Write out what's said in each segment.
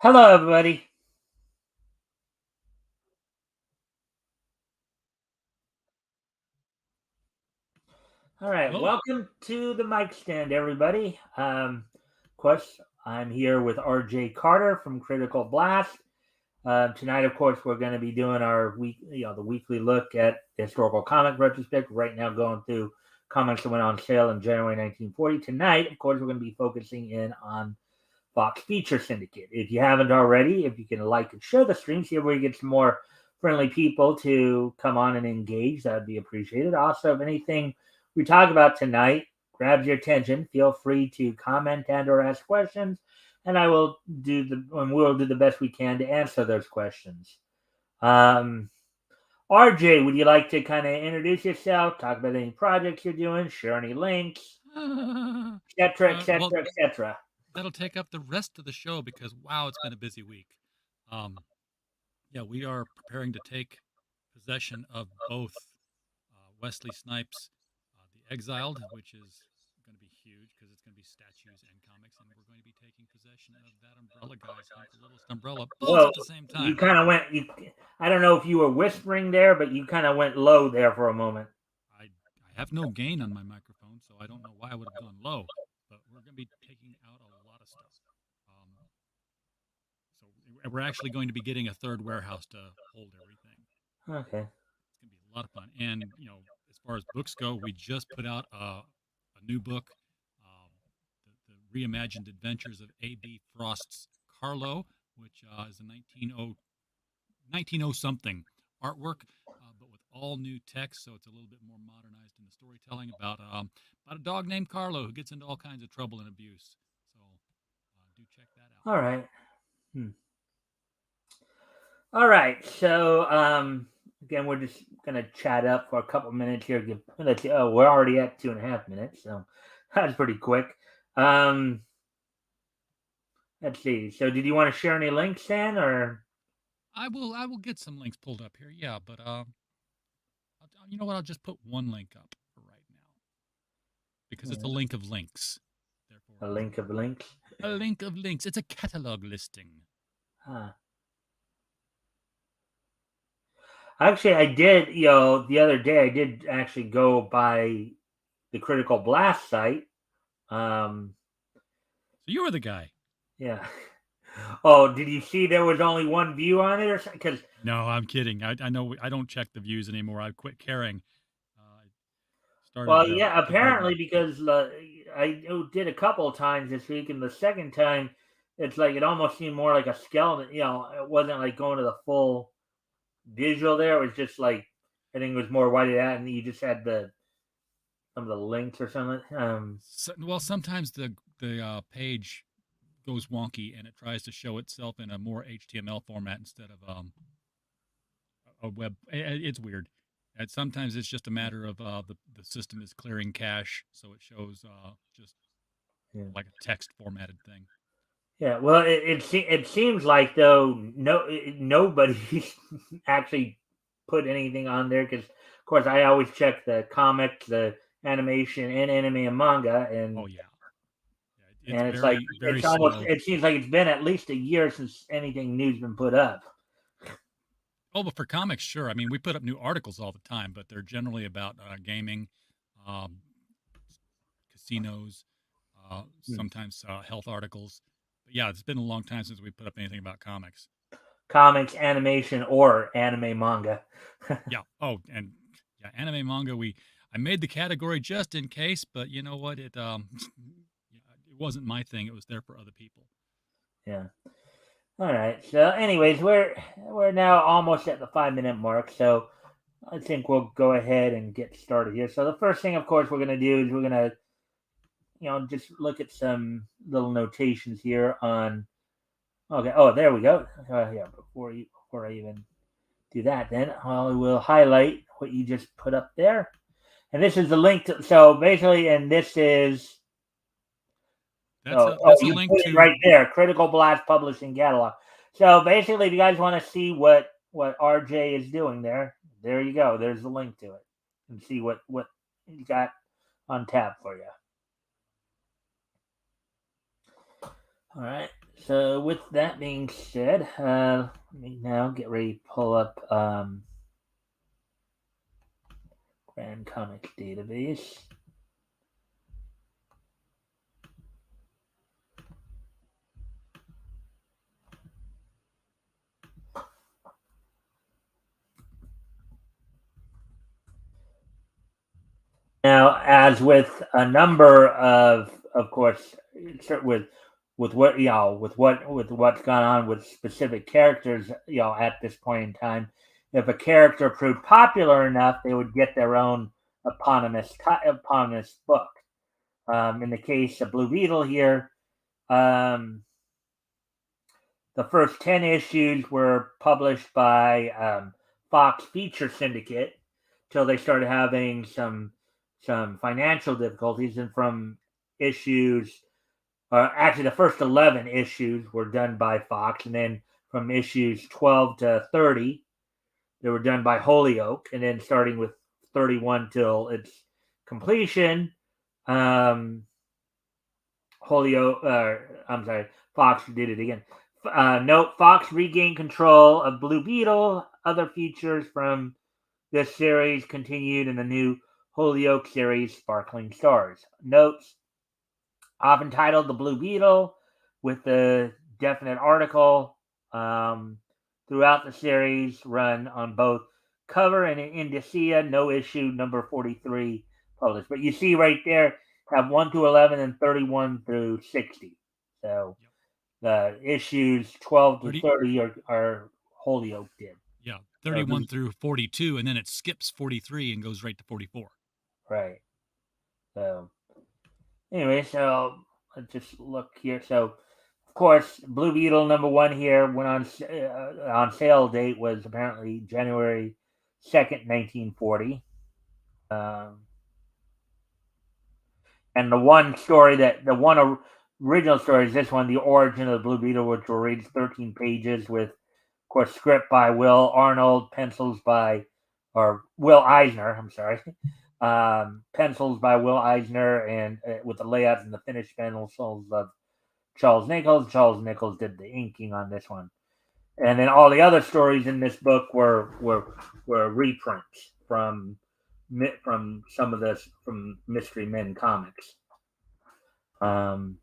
Hello, everybody. All right, Hello. welcome to the Mikestand, everybody. Of course, I'm here with RJ Carter from Critical Blast. Tonight, of course, we're going to be doing our the weekly look at the historical comic retrospect. Right now, going through comics that went on sale in January 1940. Tonight, of course, we're going to be focusing in on Fox Feature Syndicate. If you haven't already, if you can like and share the stream, see where you get some more friendly people to come on and engage, that would be appreciated. Also, if anything we talk about tonight grabs your attention, feel free to comment and or ask questions, and we'll do the best we can to answer those questions. RJ, would you like to kind of introduce yourself, talk about any projects you're doing, share any links, etc., Well, etc., etc.? that'll take up the rest of the show because wow, it's been a busy week. Um, yeah, we are preparing to take possession of both Wesley Snipes' The Exiled, which is going to be huge because it's going to be statues and comics, and we're going to be taking possession of that Umbrella Guy's Hunt the Littlest Umbrella, both Whoa, at the same you time. kind of went. I don't know if you were whispering there, but you kind of went low there for a moment. I have no gain on my microphone, so I don't know why I would have gone low. But we're going to be taking out a lot of stuff. Um, So we're actually going to be getting a third warehouse to hold everything. Okay. It's going to be a lot of fun. And as far as books go, we just put out a new book, the reimagined adventures of A.B. Frost's Carlo, which is a 1900 something artwork, but with all new text, so it's a little bit more modernized in the storytelling about a dog named Carlo who gets into all kinds of trouble and abuse. So do check that out. All right. Hmm. All right. So again, we're just gonna chat up for a couple minutes here. We're already at 2.5 minutes, so that's pretty quick. Um, let's see. So, did you want to share any links, then, or? I will get some links pulled up here. Yeah, but you know what? I'll just put one link up for right now because it's a link of links. Therefore, A link of links? a link of links. It's a catalog listing. Huh. Actually, I did. The other day, I did actually go by the Critical Blast site. Um, So you were the guy. yeah. Oh, did you see there was only one view on it, or something? Because No, I'm kidding. I know I don't check the views anymore. I quit caring. I started well, yeah, to hardly. apparently because I did a couple of times this week, and the second time, it's like it almost seemed more like a skeleton. It wasn't like going to the full visual there. It was just like I think it was more whited out, and you just had some of the links or something. Well, sometimes the page goes wonky and it tries to show itself in a more HTML format instead of a web. It's weird. And sometimes it's just a matter of the system is clearing cache, so it shows just Yeah. like a text formatted thing. Yeah, well, it seems like though nobody actually put anything on there because, of course, I always check the comics, the animation, and anime and manga, Oh and yeah, it's and it's like very very it's almost slow. it seems like it's been at least a year since anything new's been put up. Oh, but for comics, sure. I mean, we put up new articles all the time, but they're generally about gaming, um, casinos, Hmm. sometimes health articles. But yeah, it's been a long time since we put up anything about comics. Comics, animation, or anime manga. Yeah. Oh, and yeah, anime manga. I made the category just in case, but you know what? It wasn't my thing. It was there for other people. Yeah. All right. So, anyways, we're now almost at the 5 minute mark. So I think we'll go ahead and get started here. So the first thing, of course, we're going to do is we're going to, just look at some little notations here on. Okay. Oh, there we go. Yeah. Before I even do that, then I will highlight what you just put up there, and this is the link to. So basically, and this is. That's a Oh, that's a you link put it to. right there. Critical Blast Publishing Catalog. So basically, if you guys want to see what RJ is doing there you go. There's the link to it, and see what you got on tap for you. All right. So with that being said, let me now get ready to pull up Grand Comics database. Now, as with a number of course, with what with what's gone on with specific characters, at this point in time, if a character proved popular enough, they would get their own eponymous book. In the case of Blue Beetle here, um, the first 10 issues were published by Fox Feature Syndicate till they started having some financial difficulties, and from issues actually the first 11 issues were done by Fox, and then from issues 12 to 30 they were done by Holyoke, and then starting with 31 till its completion, um, I'm sorry, Fox did it again. Note: Fox regained control of Blue Beetle. Other features from this series continued in the new Holyoke series, Sparkling Stars. Notes: often titled The Blue Beetle, with the definite article throughout the series, run on both cover and indicia. No issue number 43 published. But you see right there, have 1 through 11 and 31 through 60. So Yep. the issues 12 to 30, 30 are Holyoke did. yeah, So 31 through 42, and then it skips 43 and goes right to 44. Right. So anyway, so let's just look here. So of course, Blue Beetle #1 here went on sale date was apparently January 2nd, 1940. Um, and the one original story is this one, The Origin of the Blue Beetle, which will read 13 pages with, of course, script by Will Arnold, pencils by, or Will Eisner, I'm sorry. Pencils by Will Eisner, and with the layouts and the finished pencils of Charles Nichols. Charles Nichols did the inking on this one, and then all the other stories in this book were reprints from some of this from Mystery Men comics. Um,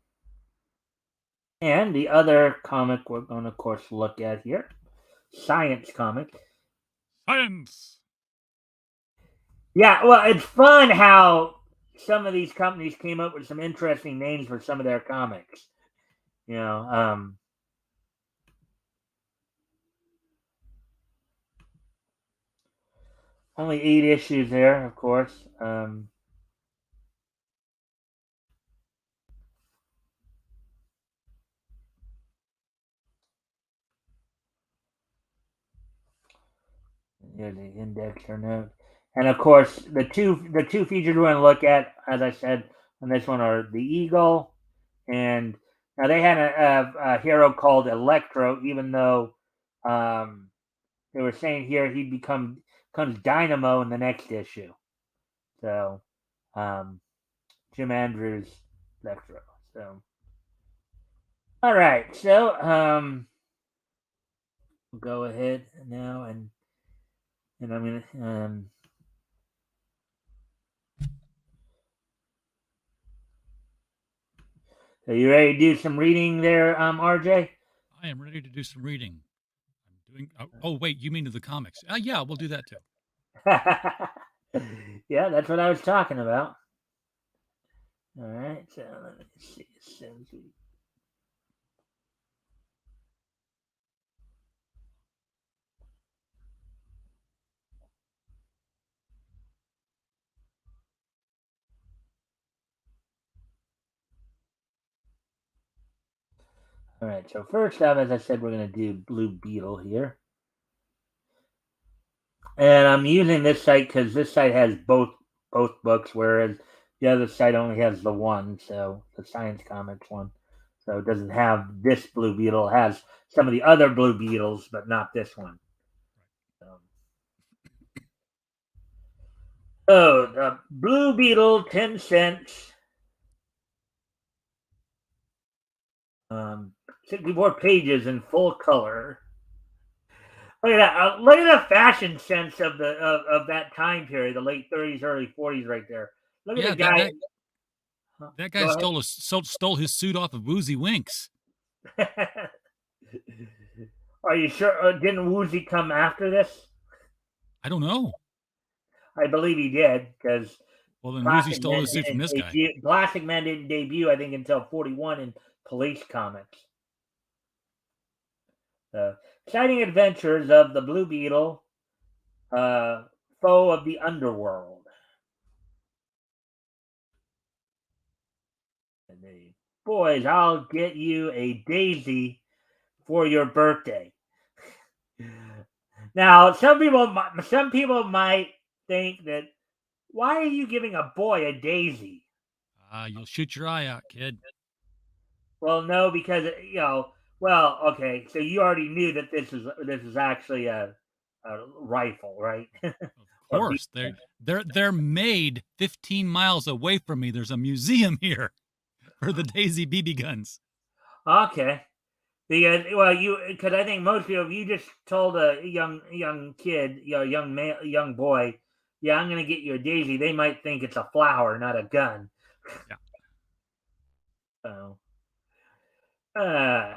and the other comic we're going to, of course, look at here, Science comic. Science. Yeah, well, it's fun how some of these companies came up with some interesting names for some of their comics. Only 8 issues there, of course. Here's the index or note. And of course, the two features we're going to look at, as I said on this one, are the Eagle, and now they had a hero called Electro, even though they were saying here he becomes Dynamo in the next issue. So Jim Andrews Electro. So all right, so we'll go ahead now and I'm gonna are you ready to do some reading there, RJ? I am ready to do some reading. I'm doing. Oh wait, you mean to the comics? Yeah, we'll do that too. Yeah, that's what I was talking about. All right, so let me see. All right, so first up, as I said, we're going to do Blue Beetle here. And I'm using this site because this site has both books, whereas the other site only has the one, so the Science Comics one. So it doesn't have this Blue Beetle. It has some of the other Blue Beetles, but not this one. So the Blue Beetle, 10 cents. 64 pages in full color. Look at that! Look at the fashion sense of of that time period, the late 30s, early 40s, right there. Look at the Yeah, guy. that guy Go ahead. stole his suit off of Woozy Winks. Are you sure? Didn't Woozy come after this? I don't know. I believe he did because Well, then Woozy stole his suit from this guy. Plastic Man didn't debut, I think, until 41 in Police Comics. Exciting adventures of the Blue Beetle, foe of the underworld. And the boys, I'll get you a daisy for your birthday. Now, some people might think that why are you giving a boy a daisy? You'll shoot your eye out, kid. Well, no, because well, okay, so you already knew that this is actually a rifle, right? Of course, they're made 15 miles away from me. There's a museum here for the Daisy BB guns. Okay, because because I think most people, if you just told a young kid, young boy, yeah, I'm gonna get you a daisy, they might think it's a flower, not a gun. Yeah. So, uh,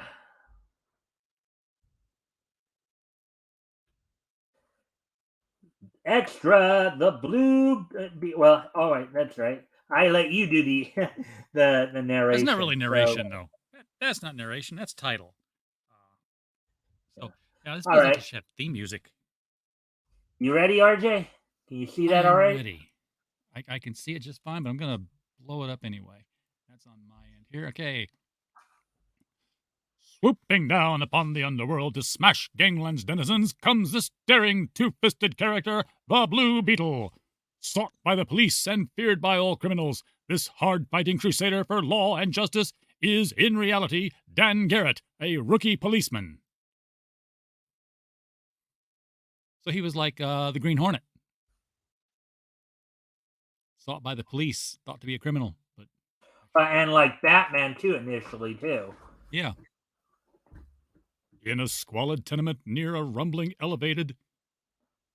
extra the blue. Well, all right, that's right. I let you do the the narration. That's not really narration, though. That's not narration. That's title. So, yeah, this All feels like right, it should have theme music. you ready, RJ? Can you see I that? All am right. ready. I can see it just fine, but I'm going to blow it up anyway. That's on my end here. Okay. Swooping down upon the underworld to smash gangland's denizens comes this daring, two-fisted character, the Blue Beetle. Sought by the police and feared by all criminals, this hard-fighting crusader for law and justice is, in reality, Dan Garrett, a rookie policeman. So he was like the Green Hornet. Sought by the police, thought to be a criminal, but And like Batman too, initially too. yeah. In a squalid tenement near a rumbling elevated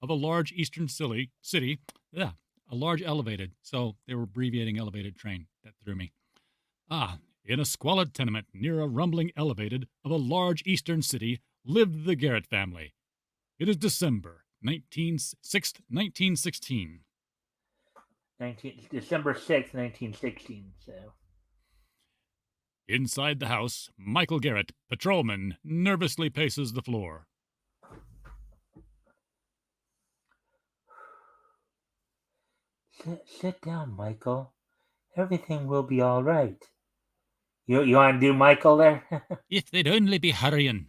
of a large eastern city, yeah, a large elevated. So they were abbreviating elevated train. That threw me. In a squalid tenement near a rumbling elevated of a large eastern city lived the Garrett family. It is December 1916. December 6th, 1916. So Inside the house, Michael Garrett, patrolman, nervously paces the floor. sit down, Michael. Everything will be all right. You want to do Michael there? If they'd only be hurrying.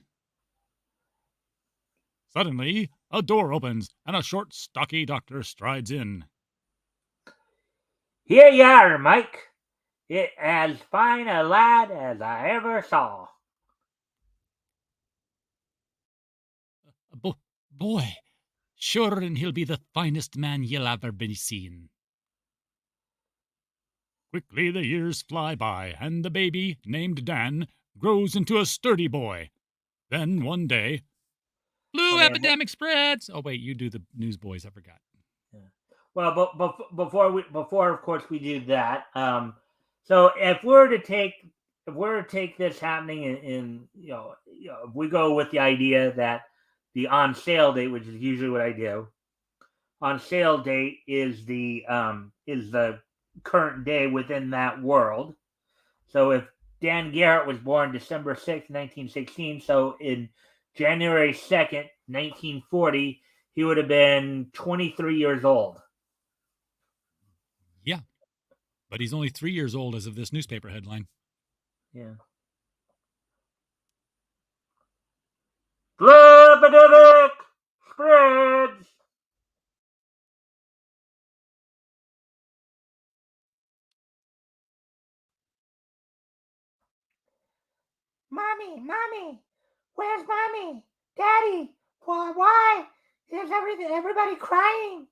Suddenly, a door opens and a short, stocky doctor strides in. Here you are, Mike. It as fine a lad as I ever saw. Boy, sure, and he'll be the finest man you'll ever be seen. Quickly the years fly by, and the baby, named Dan, grows into a sturdy boy. Then, one day, flu epidemic spreads. Oh, wait, you do the newsboys. I forgot. Yeah. Well, but before of course we do that. So if we're to take this happening in if we go with the idea that the on sale date, which is usually what I do, on sale date is the current day within that world. So if Dan Garrett was born December 6th, 1916, so in January 2nd, 1940, he would have been 23 years old. Yeah, but he's only 3 years old as of this newspaper headline. Yeah. Epidemic spreads. Mommy, where's mommy? Daddy, why is everybody crying?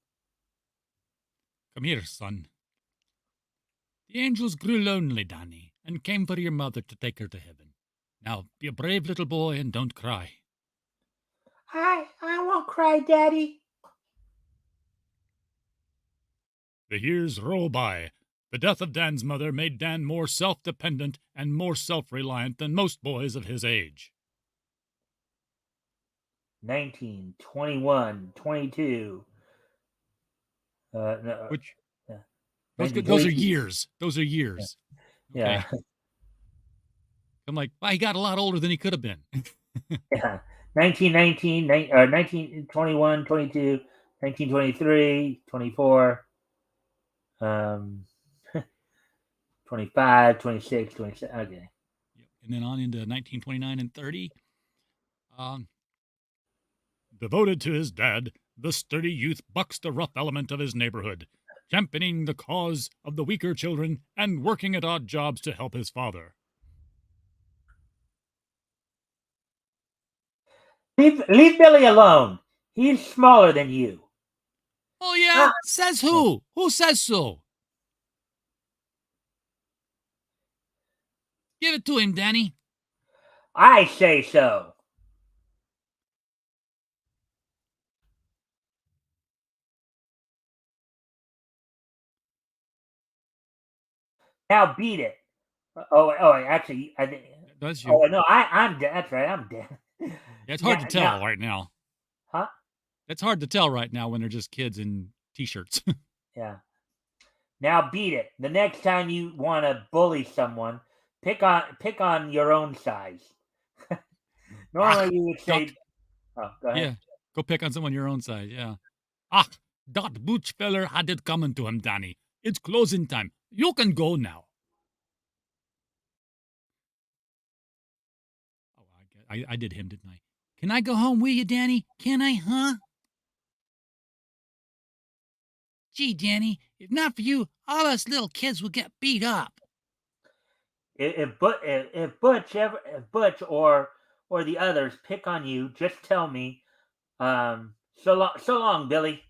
Come here, son. The angels grew lonely, Danny, and came for your mother to take her to heaven. Now, be a brave little boy and don't cry. I won't cry, Daddy. The years roll by. The death of Dan's mother made Dan more self-dependent and more self-reliant than most boys of his age. 19, 21, 22. No, Which, yeah, those are 1922. years. Those are years. Yeah, Okay. I'm like, well, he got a lot older than he could have been. yeah. 1919, 1921, 22, 1923, 24, 25, 26, 27. Okay. And then on into 1929 and 30. Um, Devoted to his dad, the sturdy youth bucks the rough element of his neighborhood, championing the cause of the weaker children and working at odd jobs to help his father. Leave Billy alone. He's smaller than you. Oh, yeah? Ah, Says who? Who says so? Give it to him, Danny. I say so. Now beat it. Actually, I think. That's you. Oh no, I'm dead. That's right. I'm dead. Yeah, it's hard to tell right now. Huh? It's hard to tell right now when they're just kids in t-shirts. Yeah. Now beat it. The next time you want to bully someone, pick on your own size. Normally you would say, Dot, "Oh, go ahead." yeah, go pick on someone your own size, yeah. Ah, that butch feller had it coming to him, Danny. It's closing time. You can go now. Oh, I did him, didn't I? Can I go home with you, Danny? Can I, huh? Gee, Danny, if not for you, all us little kids would get beat up. If Butch or the others pick on you, just tell me. So long, Billy.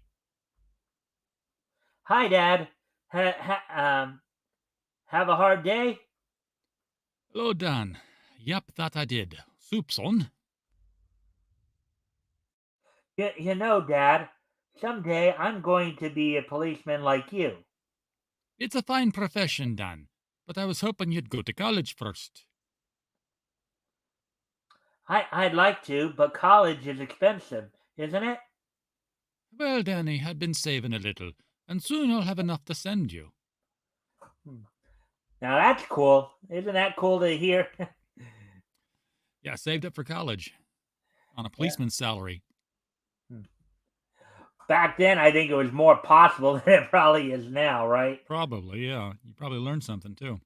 Hi, Dad. Have a hard day? Hello, Dan. Yep, that I did. Soup's on. You know, Dad, someday I'm going to be a policeman like you. It's a fine profession, Dan, but I was hoping you'd go to college first. I'd like to, but college is expensive, isn't it? Well, Danny, I've been saving a little, and soon I'll have enough to send you. Hmm. Now that's cool. Isn't that cool to hear? Yeah, saved up for college on a Yeah. policeman's salary. Hmm. Back then, I think it was more possible than it probably is now, right? Probably, yeah. You probably learned something, too.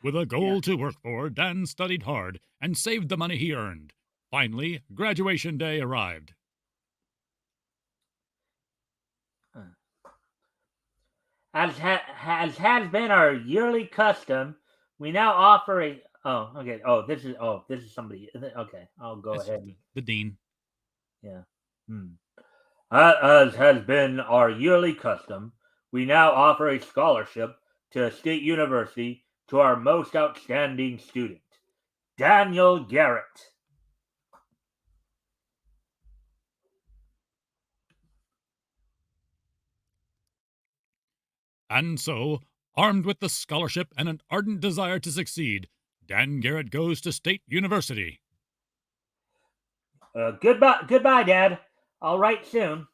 With a Yeah. goal to work for, Dan studied hard and saved the money he earned. Finally, graduation day arrived. As has been our yearly custom, we now offer a. Oh, okay. This is somebody. Okay, I'll go That's just ahead. the dean. Yeah. Hmm. As has been our yearly custom, we now offer a scholarship to State University to our most outstanding student, Daniel Garrett. And so, armed with the scholarship and an ardent desire to succeed, Dan Garrett goes to State University. Goodbye, Dad. I'll write soon.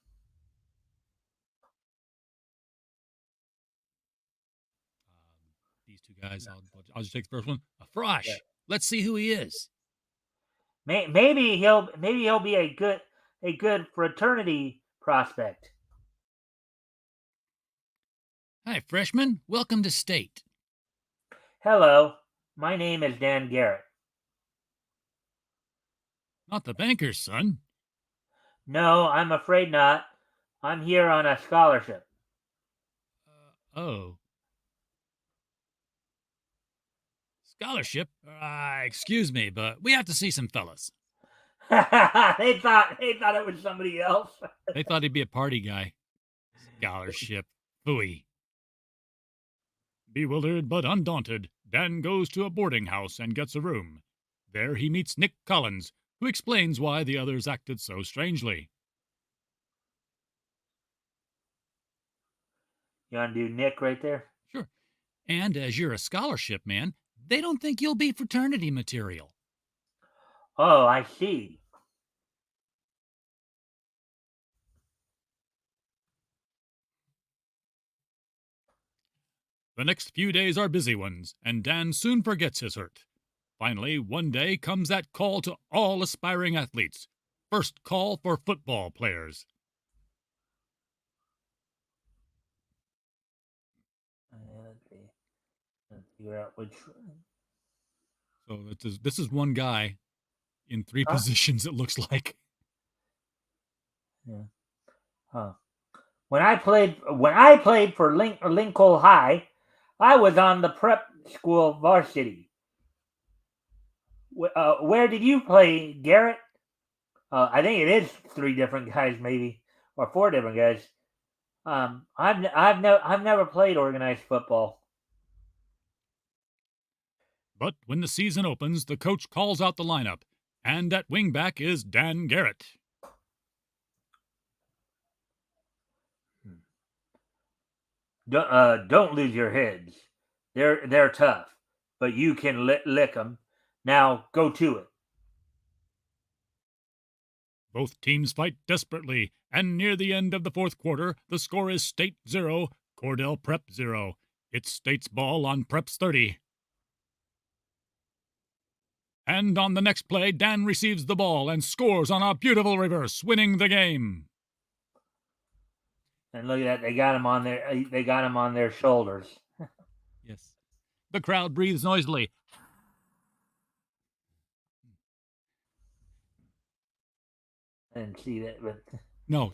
These two guys, I'll just take the first one. A Yeah. Frosh. Let's see who he is. Maybe he'll be a good fraternity prospect. Hi, freshman. Welcome to State. Hello, my name is Dan Garrett. Not the banker's son. No, I'm afraid not. I'm here on a scholarship. Oh. Scholarship? Excuse me, but we have to see some fellas. they thought it was somebody else. They thought he'd be a party guy. Scholarship. Phooey. Bewildered but undaunted, Dan goes to a boarding house and gets a room. There he meets Nick Collins, who explains why the others acted so strangely. You want to do Nick right there? Sure. And as you're a scholarship man, they don't think you'll be fraternity material. Oh, I see. The next few days are busy ones, and Dan soon forgets his hurt. Finally, one day comes that call to all aspiring athletes. First call for football players. Let's see. Let's figure out which. So this is one guy in three Huh? positions, it looks like. Yeah. Huh. When I played for Lincoln High, I was on the prep school varsity. Where did you play, Garrett? I think it is three different guys, maybe, or four different guys. I've never played organized football. But when the season opens, the coach calls out the lineup, and at wingback is Dan Garrett. Don't lose your heads. They're tough, but you can lick them. Now go to it. Both teams fight desperately, and near the end of the fourth quarter, the score is State 0, Cordell Prep 0. It's State's ball on Prep's 30. And on the next play, Dan receives the ball and scores on a beautiful reverse, winning the game. And look at that, they got him on their shoulders. Yes. The crowd breathes noisily. I didn't see that, but No,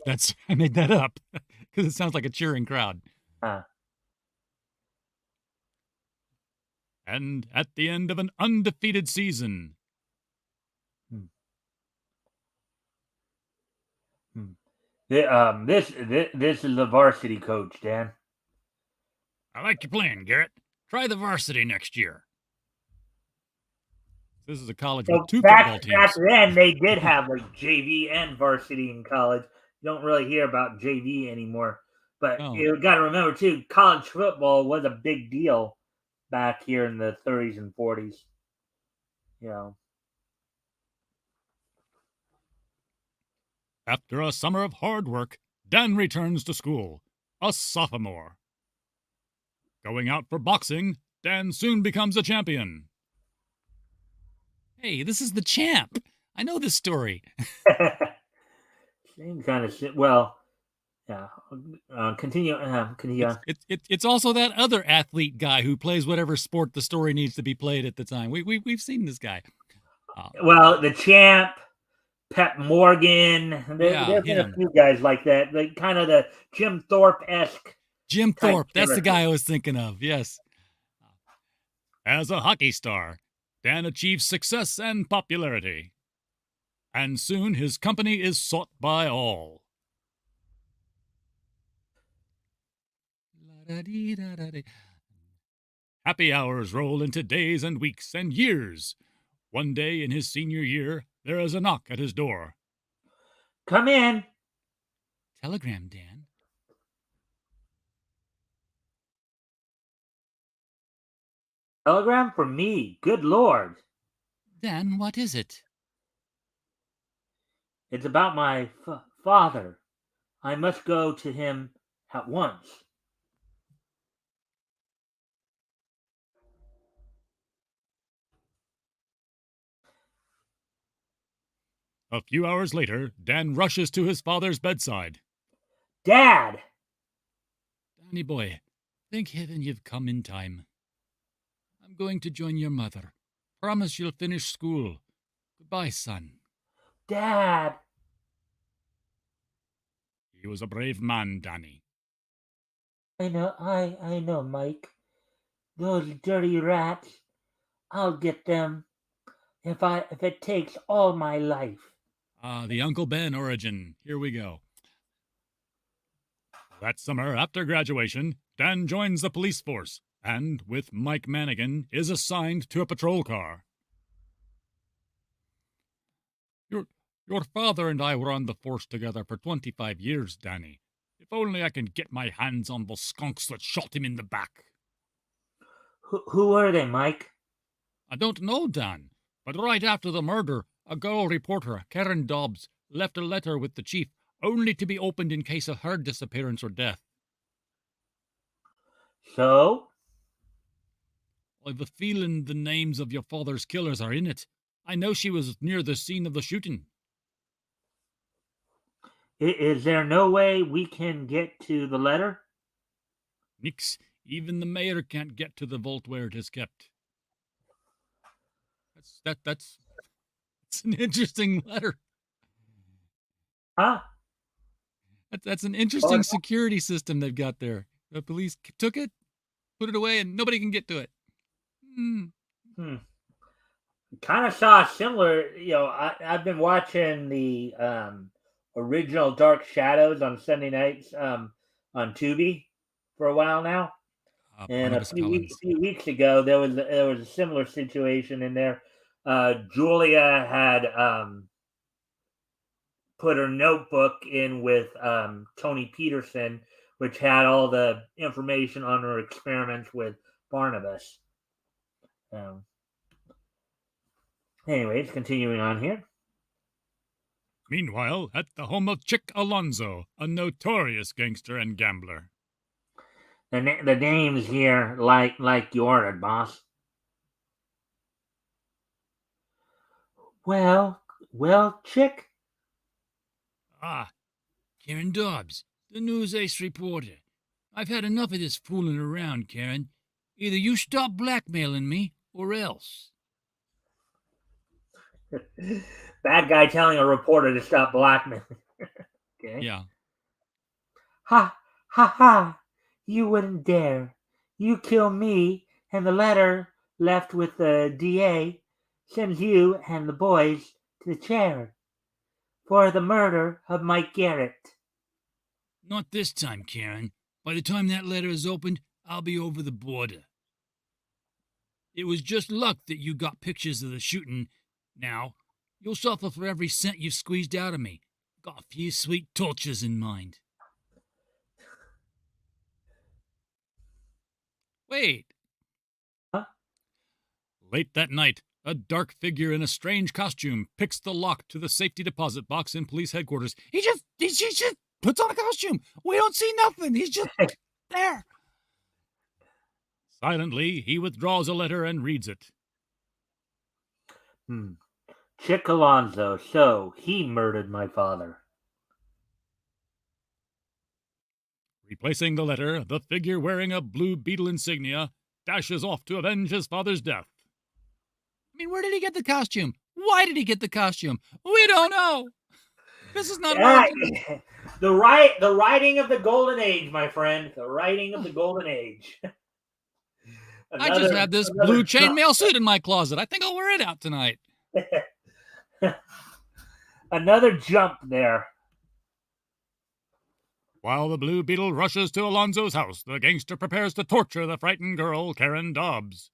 I made that up because it sounds like a cheering crowd. huh. And at the end of an undefeated season, This is the varsity coach, Dan. I like your plan, Garrett. Try the varsity next year. This is a college So with two football teams. back then, they did have like JV and varsity in college. You don't really hear about JV anymore. But you got to remember too, college football was a big deal back here in the 30s and 40s. You know. After a summer of hard work, Dan returns to school, a sophomore. Going out for boxing, Dan soon becomes a champion. Hey, this is the champ. I know this story. Same kind of shit. Well, yeah. Continue. Continue. It's also that other athlete guy who plays whatever sport the story needs to be played at the time. We've seen this guy. Well, the champ, Pep Morgan. There's been a few guys like that. Like kind of the Jim Thorpe-esque. Jim Thorpe. That's the guy I was thinking of. Yes. As a hockey star, Dan achieves success and popularity. And soon his company is sought by all. Happy hours roll into days and weeks and years. One day in his senior year, there is a knock at his door. Come in. Telegram, Dan. Telegram from me. Good Lord. Dan, what is it? It's about my father. I must go to him at once. A few hours later, Dan rushes to his father's bedside. Dad! Danny boy, thank heaven you've come in time. I'm going to join your mother. Promise you'll finish school. Goodbye, son. Dad! He was a brave man, Danny. I know, Mike. Those dirty rats. I'll get them. If it takes all my life. The Uncle Ben origin. Here we go. That summer, after graduation, Dan joins the police force, and with Mike Manigan is assigned to a patrol car. Your father and I were on the force together for 25 years, Danny. If only I can get my hands on the skunks that shot him in the back. Who are they, Mike? I don't know, Dan, but right after the murder, a girl reporter, Karen Dobbs, left a letter with the chief, only to be opened in case of her disappearance or death. So? I've a feeling the names of your father's killers are in it. I know she was near the scene of the shooting. Is there no way we can get to the letter? Nix, even the mayor can't get to the vault where it is kept. That's it's an interesting letter. Huh? That's an interesting security system they've got there. The police took it, put it away, and nobody can get to it. Kind of saw a similar. I've been watching the original Dark Shadows on Sunday nights on Tubi for a while now. And a few weeks ago, there was a similar situation in there. Julia had put her notebook in with Tony Peterson, which had all the information on her experiments with Barnabas. Anyways, continuing on here. Meanwhile, at the home of Chick Alonzo, a notorious gangster and gambler. The names here, like you ordered, boss. Well, Chick. Ah, Karen Dobbs, the News Ace reporter. I've had enough of this fooling around, Karen. Either you stop blackmailing me, or else. Bad guy telling a reporter to stop blackmailing. Okay. Yeah. Ha, ha, ha. You wouldn't dare. You kill me, and the letter left with the DA sends you and the boys to the chair for the murder of Mike Garrett. Not this time, Karen. By the time that letter is opened, I'll be over the border. It was just luck that you got pictures of the shooting. Now, you'll suffer for every cent you've squeezed out of me. Got a few sweet tortures in mind. Wait. Huh? Late that night, a dark figure in a strange costume picks the lock to the safety deposit box in police headquarters. He just puts on a costume. We don't see nothing. He's just there. Silently, he withdraws a letter and reads it. Chick Alonzo, so he murdered my father. Replacing the letter, the figure wearing a blue beetle insignia dashes off to avenge his father's death. I mean, where did he get the costume? Why did he get the costume? We don't know. This is not American. The writing of the golden age, my friend. The writing of the golden age. I just have this blue chainmail suit in my closet. I think I'll wear it out tonight. Another jump there. While the Blue Beetle rushes to Alonzo's house, the gangster prepares to torture the frightened girl, Karen Dobbs.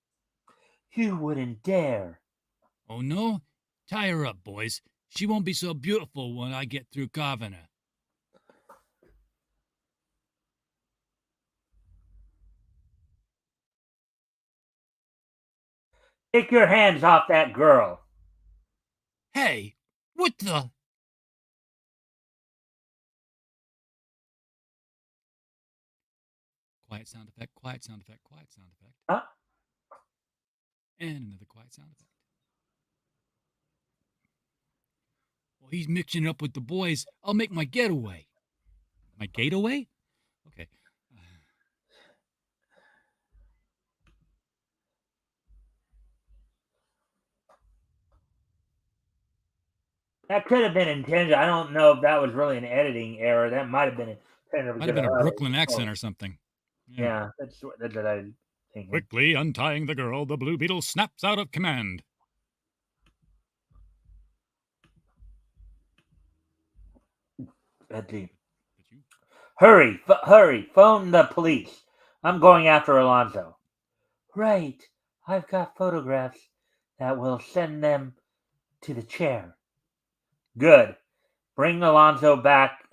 You wouldn't dare. Oh, no? Tie her up, boys. She won't be so beautiful when I get through carving her. Take your hands off that girl. Hey, what the? Quiet sound effect, quiet sound effect, quiet sound effect. Huh? And another quiet sound effect. Well, he's mixing it up with the boys. I'll make my getaway. My gateway? Okay. That could have been intentional. I don't know if that was really an editing error. That might have been Might have been a Brooklyn accent or something. Yeah, that's what I think. Quickly untying the girl, the Blue Beetle snaps out of command. Hurry, phone the police. I'm going after Alonzo. Right. I've got photographs that will send them to the chair. Good. Bring Alonzo back.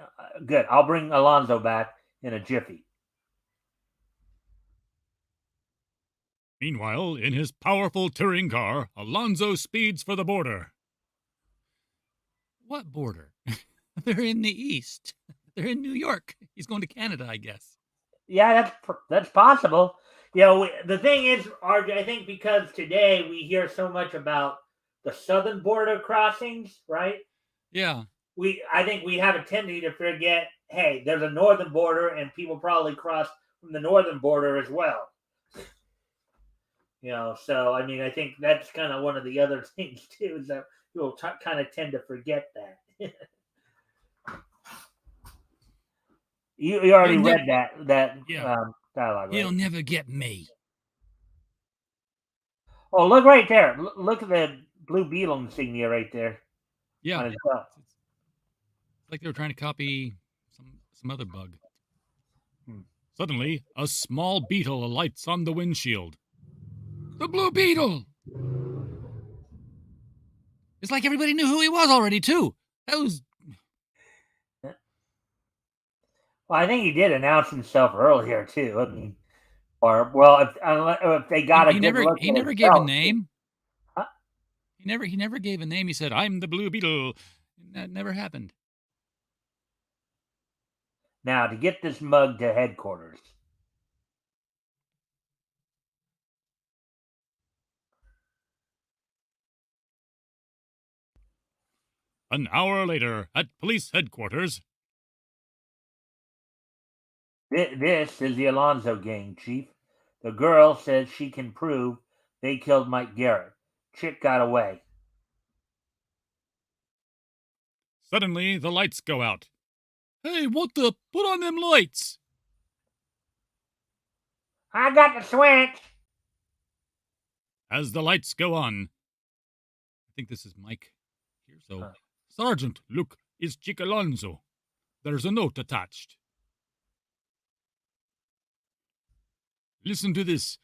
Good. I'll bring Alonzo back in a jiffy. Meanwhile, in his powerful touring car, Alonzo speeds for the border. What border? They're in the East. They're in New York. He's going to Canada, I guess. Yeah, that's possible. The thing is, RJ, I think because today we hear so much about the southern border crossings, right? Yeah. I think we have a tendency to forget, hey, there's a northern border, and people probably cross from the northern border as well. So I mean, I think that's kind of one of the other things too, is that people kind of tend to forget that. you already read that dialogue, right? He'll never get me. Oh, look right there! Look at the Blue Beetle insignia right there. Yeah. On his belt. It's like they were trying to copy some other bug. Suddenly, a small beetle alights on the windshield. The Blue Beetle! It's like everybody knew who he was already, too. That was... Well, I think he did announce himself earlier, too. I mean, if they got a good look he never gave a name. Huh? He never gave a name. He said, "I'm the Blue Beetle." That never happened. Now, to get this mug to headquarters. An hour later, at police headquarters. This is the Alonzo gang, Chief. The girl says she can prove they killed Mike Garrett. Chick got away. Suddenly, the lights go out. Hey, what the? Put on them lights! I got the switch! As the lights go on. I think this is Mike here, so... Sergeant, look, it's Chick Alonzo. There's a note attached. Listen to this.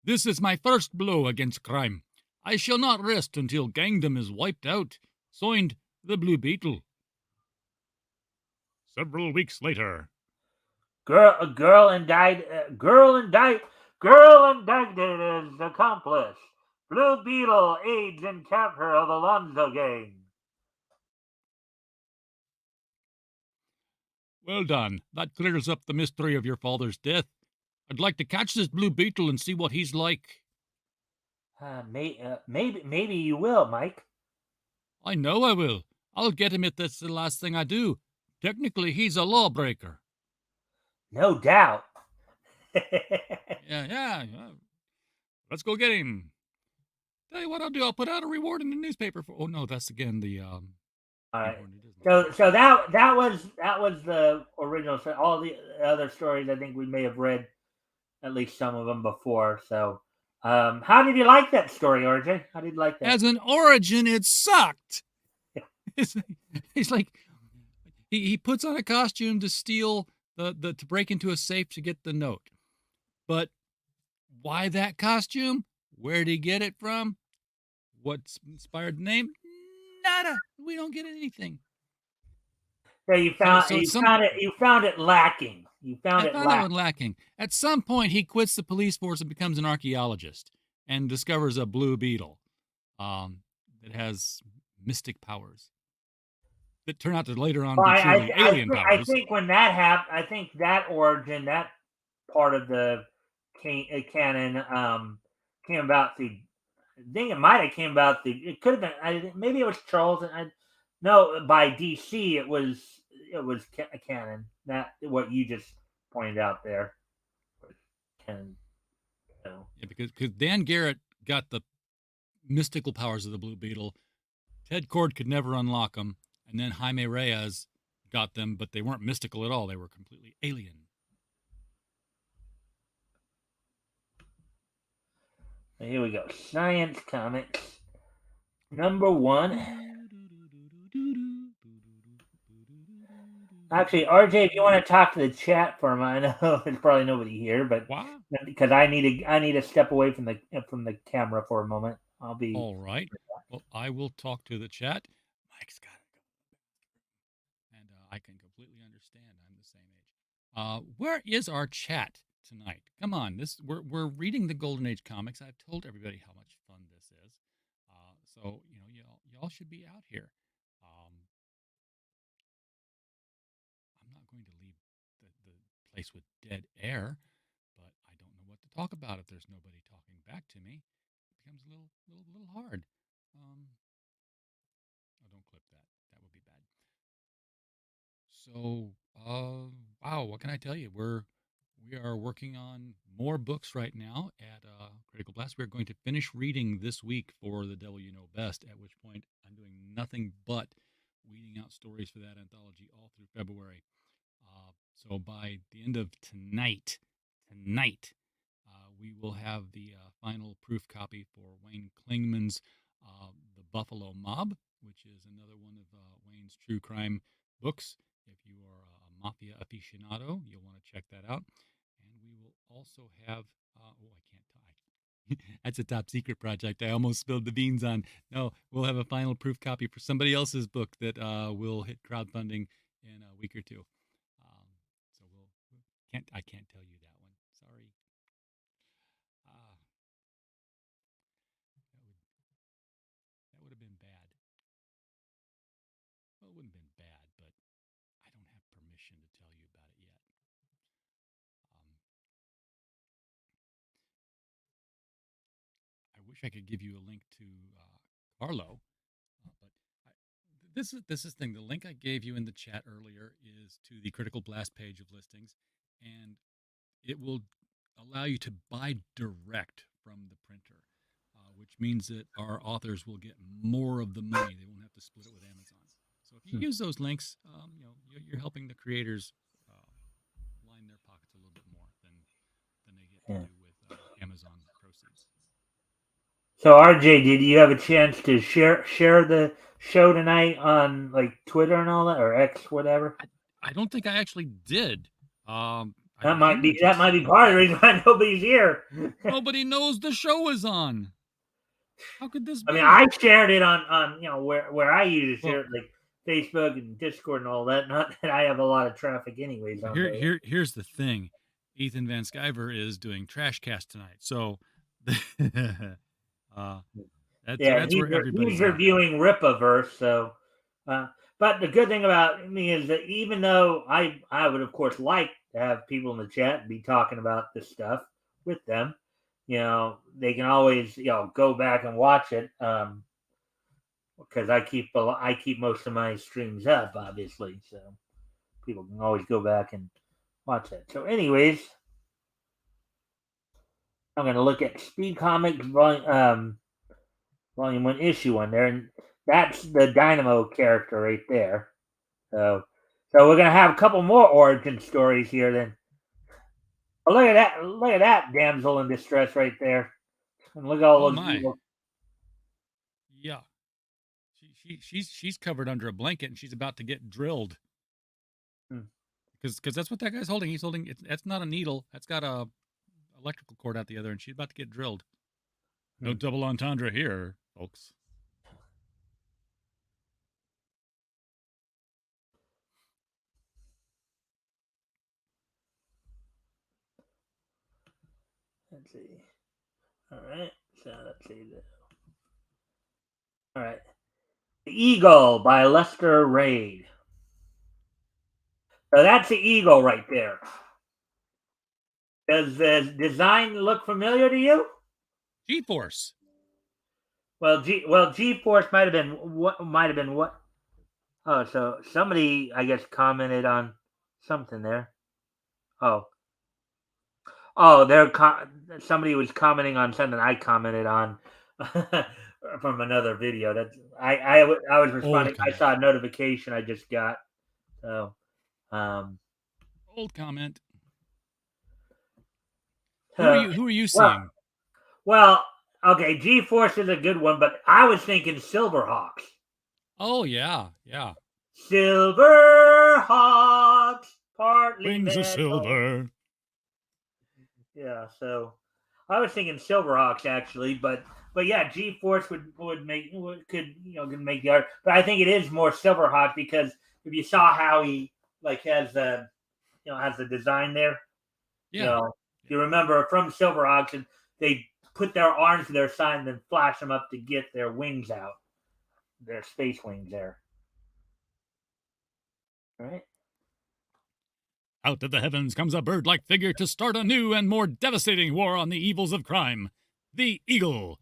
This is my first blow against crime. I shall not rest until gangdom is wiped out. Signed, the Blue Beetle. Several weeks later. Girl indicted as accomplice. Blue Beetle aids in capture of Alonzo gang. Well done. That clears up the mystery of your father's death. I'd like to catch this Blue Beetle and see what he's like. Maybe you will, Mike. I know I will. I'll get him if that's the last thing I do. Technically, he's a lawbreaker. No doubt. Yeah. Let's go get him. Tell you what I'll do. I'll put out a reward in the newspaper for... Oh, no, that's again the... All right. So that was the original. All the other stories, I think we may have read at least some of them before. So, how did you like that story, RJ? How did you like that? As an origin, it sucked. He's like, he puts on a costume to steal to break into a safe to get the note. But why that costume? Where did he get it from? What's inspired the name? Nada. We don't get anything. So you found it lacking. I found it lacking. At some point, he quits the police force and becomes an archaeologist and discovers a blue beetle that has mystic powers that turn out to later on be truly alien powers. I think when that happened, I think that origin, that part of the canon came about through. I think it might have came about through. It could have been. Maybe it was Charles. No, by DC it was a canon. Not what you just pointed out there. Canon. Yeah, because Dan Garrett got the mystical powers of the Blue Beetle. Ted Kord could never unlock them, and then Jaime Reyes got them, but they weren't mystical at all. They were completely alien. Here we go. Science Comics number 1. Actually, RJ, if you want to talk to the chat for a moment, I know there's probably nobody here, but Wow. because I need to step away from the camera for a moment. I'll be. All right. Well, I will talk to the chat. Mike's got to go. And I can completely understand. I'm the same age. Where is our chat tonight? Come on, we're reading the Golden Age comics. I've told everybody how much fun this is. So y'all should be out here. I'm not going to leave the place with dead air, but I don't know what to talk about if there's nobody talking back to me. It becomes a little hard. Oh, don't clip that. That would be bad. So, wow, what can I tell you? We are working on more books right now at Critical Blast. We're going to finish reading this week for The Devil You Know Best, at which point I'm doing nothing but weeding out stories for that anthology all through February. So by the end of tonight, we will have the final proof copy for Wayne Klingman's The Buffalo Mob, which is another one of Wayne's true crime books. If you are a mafia aficionado, you'll want to check that out. And we will also have, I can't talk. That's a top secret project. I almost spilled the beans on. No, we'll have a final proof copy for somebody else's book that will hit crowdfunding in a week or two. So I can't tell you that one. Sorry. That would have been bad. Well, it wouldn't have been bad, but I don't have permission to tell you about it yet. I wish I could give you a link to Carlo, but this is the thing. The link I gave you in the chat earlier is to the Critical Blast page of listings, and it will allow you to buy direct from the printer, which means that our authors will get more of the money. They won't have to split it with Amazon. So if you use those links, you're helping the creators line their pockets a little bit more than they get to do with Amazon proceeds. So RJ, did you have a chance to share the show tonight on like Twitter and all that, or X, whatever? I don't think I actually did. That might be part of the reason why nobody's here. Nobody knows the show is on. How could this be? I mean, I shared it on where I usually share it, like Facebook and Discord and all that. Not that I have a lot of traffic anyways. Here's the thing. Ethan Van Sciver is doing Trashcast tonight. So that's where everybody's he's reviewing Ripaverse. So, but the good thing about me is that even though I would of course like to have people in the chat and be talking about this stuff with them, they can always go back and watch it because I keep most of my streams up, obviously, so people can always go back and watch it. So, anyways, I'm going to look at Speed Comics Volume 1, Issue 1 there, and that's the Dynamo character right there. So we're going to have a couple more origin stories here then. Oh, look at that damsel in distress right there. And look at all those people. Yeah. She's covered under a blanket and she's about to get drilled. Because that's what that guy's holding. He's holding that's not a needle. That's got a electrical cord out the other, and she's about to get drilled. No double entendre here, folks. Let's see. All right. So let's see this. All right. The Eagle by Lester Raid. So that's the eagle right there. Does the design look familiar to you? G-Force. Well, G-Force might have been what? Oh, so somebody I guess commented on something there. Oh, somebody was commenting on something I commented on from another video. That's I was responding. I saw a notification I just got. So, old comment. Who are you seeing? Well, okay, G-Force is a good one, but I was thinking Silverhawks. Oh yeah. Silverhawks. Silverhawks, partly Wings of metal. silver. Yeah, so I was thinking Silverhawks actually, but yeah, G-Force could make the art, but I think it is more Silverhawk because if you saw how he has the design there, Yeah. you remember from Silverhawks, and they put their arms to their side and then flash them up to get their wings out, their space wings there. Right? Out of the heavens comes a bird-like figure to start a new and more devastating war on the evils of crime. The Eagle.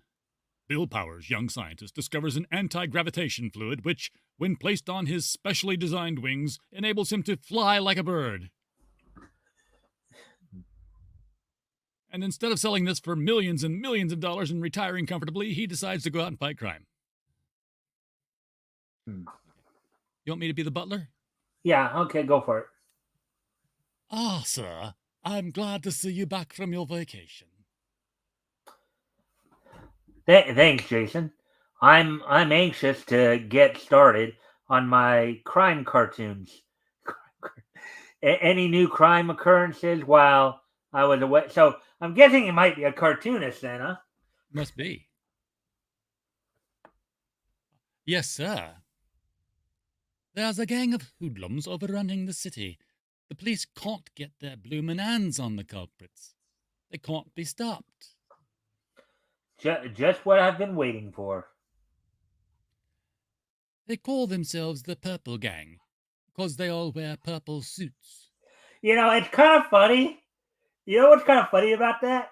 Bill Powers, young scientist, discovers an anti-gravitation fluid which, when placed on his specially designed wings, enables him to fly like a bird. And instead of selling this for millions and millions of dollars and retiring comfortably, he decides to go out and fight crime. You want me to be the butler? Yeah, okay, go for it. Ah, sir, I'm glad to see you back from your vacation. Thanks, Jason. I'm anxious to get started on my crime cartoons. Any new crime occurrences while I was away? So I'm guessing you might be a cartoonist then, huh? Must be. Yes, sir. There's a gang of hoodlums overrunning the city. The police can't get their bloomin' hands on the culprits. They can't be stopped. Just what I've been waiting for. They call themselves the Purple Gang because they all wear purple suits. It's kind of funny. You know what's kind of funny about that?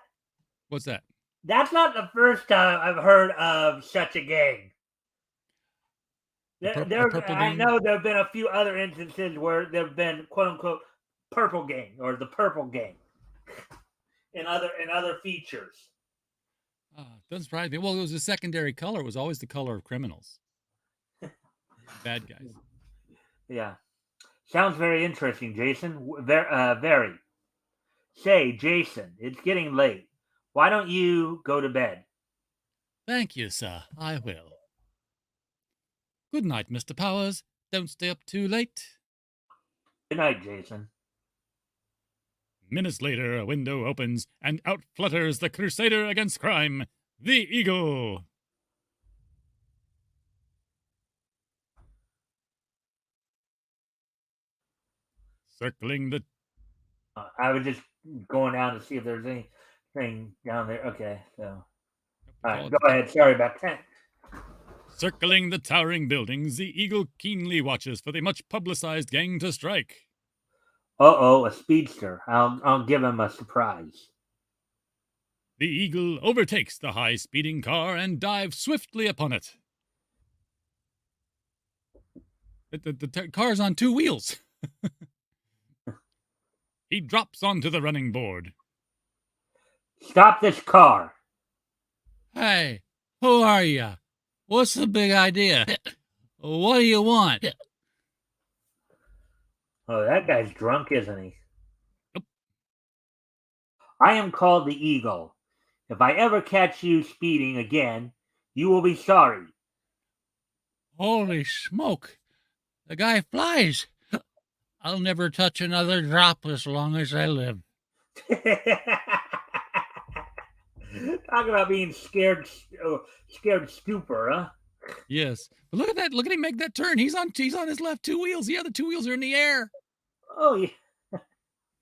What's that? That's not the first time I've heard of such a gang. I know there have been a few other instances where there have been quote unquote purple gang or the purple gang in other features. Doesn't surprise me. Well, it was a secondary color. It was always the color of criminals. Bad guys. Yeah. Sounds very interesting, Jason. Very. Say, Jason, it's getting late. Why don't you go to bed? Thank you, sir. I will. Good night, Mr. Powers. Don't stay up too late. Good night, Jason. Minutes later, a window opens, and out flutters the crusader against crime, the Eagle. Circling the... I was just going down to see if there's anything down there. Okay, so... All right, go ahead. Sorry about that. Circling the towering buildings, the Eagle keenly watches for the much-publicized gang to strike. Uh-oh, a speedster. I'll give him a surprise. The Eagle overtakes the high-speeding car and dives swiftly upon it. The car's on two wheels. He drops onto the running board. Stop this car. Hey, who are you? What's the big idea? What do you want? Oh, that guy's drunk, isn't he? Yep. I am called the Eagle. If I ever catch you speeding again, you will be sorry. Holy smoke. The guy flies. I'll never touch another drop as long as I live. Talk about being scared stupor, huh? Yes. But look at that. Look at him make that turn. He's on his left two wheels. The other two wheels are in the air. Oh, yeah.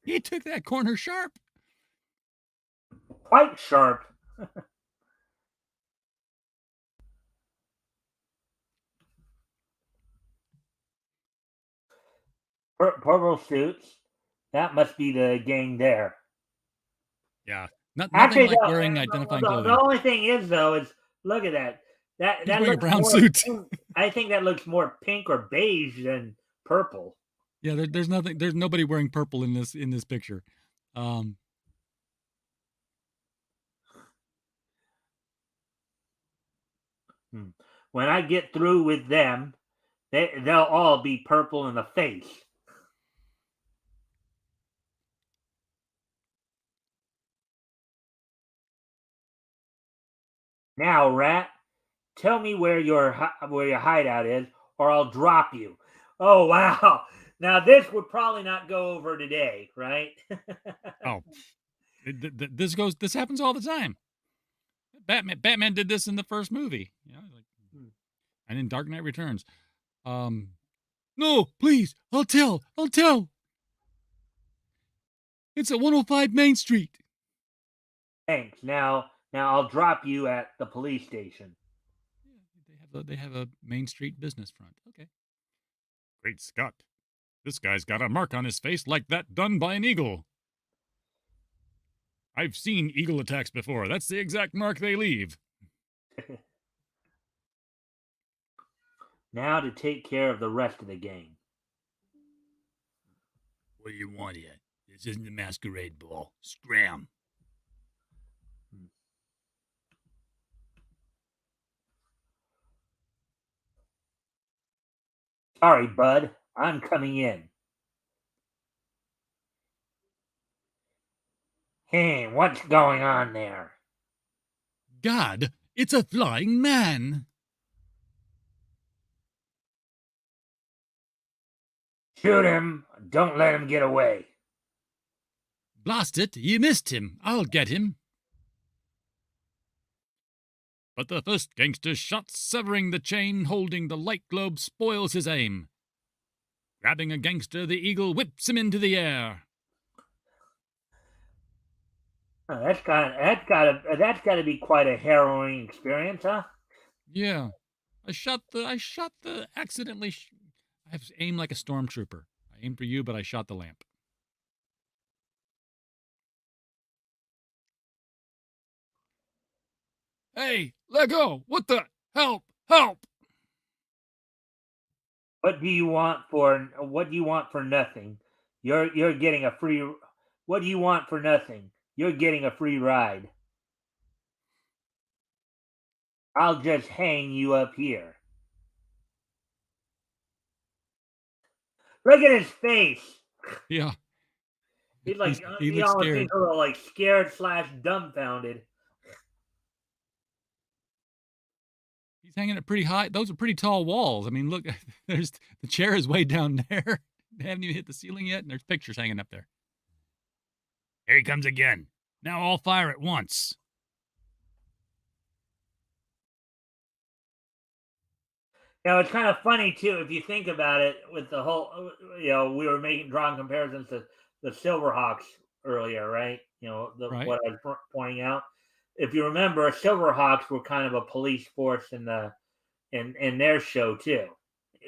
He took that corner sharp. Quite sharp. Purple suits. That must be the gang there. Yeah. Nothing Actually, like wearing identifying clothing. The only thing is, though, is look at that. That wearing looks a brown more suit. I think that looks more pink or beige than purple. Yeah, there's nobody wearing purple in this picture. When I get through with them, they'll all be purple in the face. Now, Rat, tell me where your hideout is, or I'll drop you. Oh, wow. Now, this would probably not go over today, right? Oh, this happens all the time. Batman did this in the first movie. And in Dark Knight Returns. No, please, I'll tell. It's at 105 Main Street. Thanks. Now I'll drop you at the police station. Yeah, they have a Main Street business front. Okay. Great Scott. This guy's got a mark on his face like that done by an eagle. I've seen eagle attacks before. That's the exact mark they leave. Now to take care of the rest of the gang. What do you want here? This isn't a masquerade ball. Scram. Sorry, bud. I'm coming in. Hey, what's going on there? God, it's a flying man. Shoot him. Don't let him get away. Blast it, you missed him. I'll get him. But the first gangster's shot, severing the chain holding the light globe, spoils his aim. Grabbing a gangster, the eagle whips him into the air. Oh, that's got to be quite a harrowing experience, huh? Yeah, I accidentally. I have aimed like a stormtrooper. I aimed for you, but I shot the lamp. Hey, let go! What the? Help! What do you want for nothing? You're getting a free. What do you want for nothing? You're getting a free ride. I'll just hang you up here. Look at his face. Yeah. He's like he he looks almost scared. seems a little like scared / dumbfounded. He's hanging at pretty high. Those are pretty tall walls. I mean, look, there's the chair is way down there. They haven't even hit the ceiling yet, and there's pictures hanging up there. Here he comes again. Now all fire at once. Now it's kind of funny too if you think about it. With the whole, we were drawing comparisons to the Silverhawks earlier, right? Right. What I was pointing out. If you remember, Silverhawks were kind of a police force in their show too.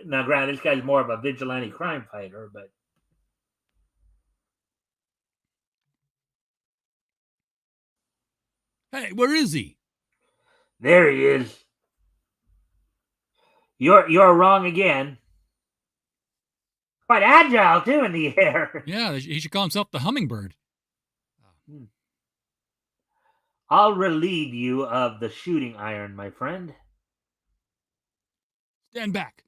Now, granted, this guy's more of a vigilante crime fighter, but Hey, where is he? there he is. You're wrong again. Quite agile too in the air. Yeah, he should call himself the Hummingbird. I'll relieve you of the shooting iron, my friend. Stand back.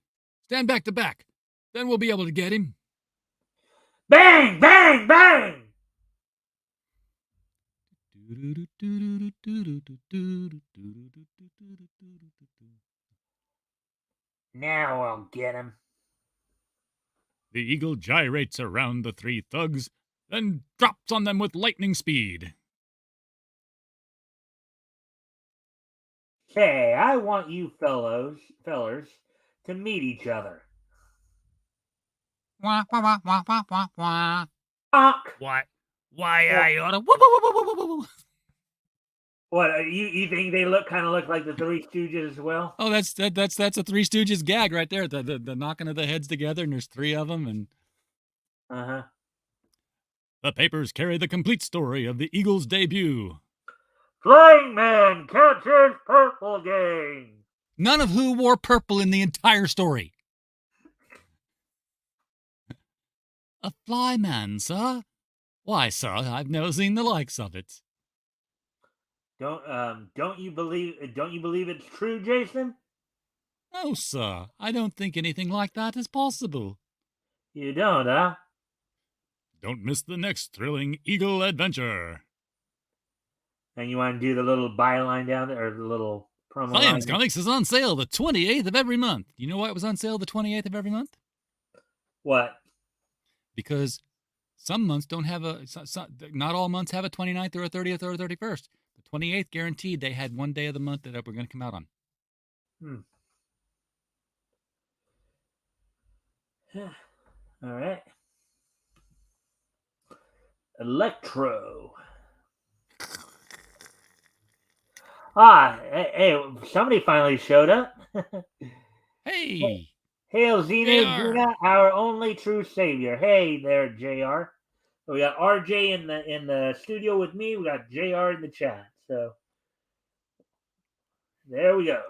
Stand back to back. Then we'll be able to get him. Bang! Bang! Bang! Now I'll get him. The eagle gyrates around the three thugs, then drops on them with lightning speed. Hey, I want you fellers to meet each other. Wah, wah, wah, wah, wah, wah, wah. Honk. What? Why I oughta... Woo, woo, woo, woo, woo, woo. What you think they look like the Three Stooges as well? Oh, that's a Three Stooges gag right there. The knocking of the heads together, and there's three of them, and the papers carry the complete story of the Eagles' debut. Flying Man catches Purple Gang. None of who wore purple in the entire story. A flyman, sir? Why, sir, I've never seen the likes of it. Don't you believe it's true, Jason? No, sir. I don't think anything like that is possible. You don't, huh? Don't miss the next thrilling Eagle adventure. And you want to do the little byline down there, or the little promo? Science Comics is on sale the 28th of every month. You know why it was on sale the 28th of every month? What? because some months don't have not all months have a 29th or a 30th or a 31st. The 28th guaranteed they had one day of the month that we're going to come out on. All right. Electro. Hey, somebody finally showed up. Hey! Hail Xena, JR. Xena, our only true savior. Hey there, JR. So we got RJ in the studio with me. We got JR in the chat. So there we go.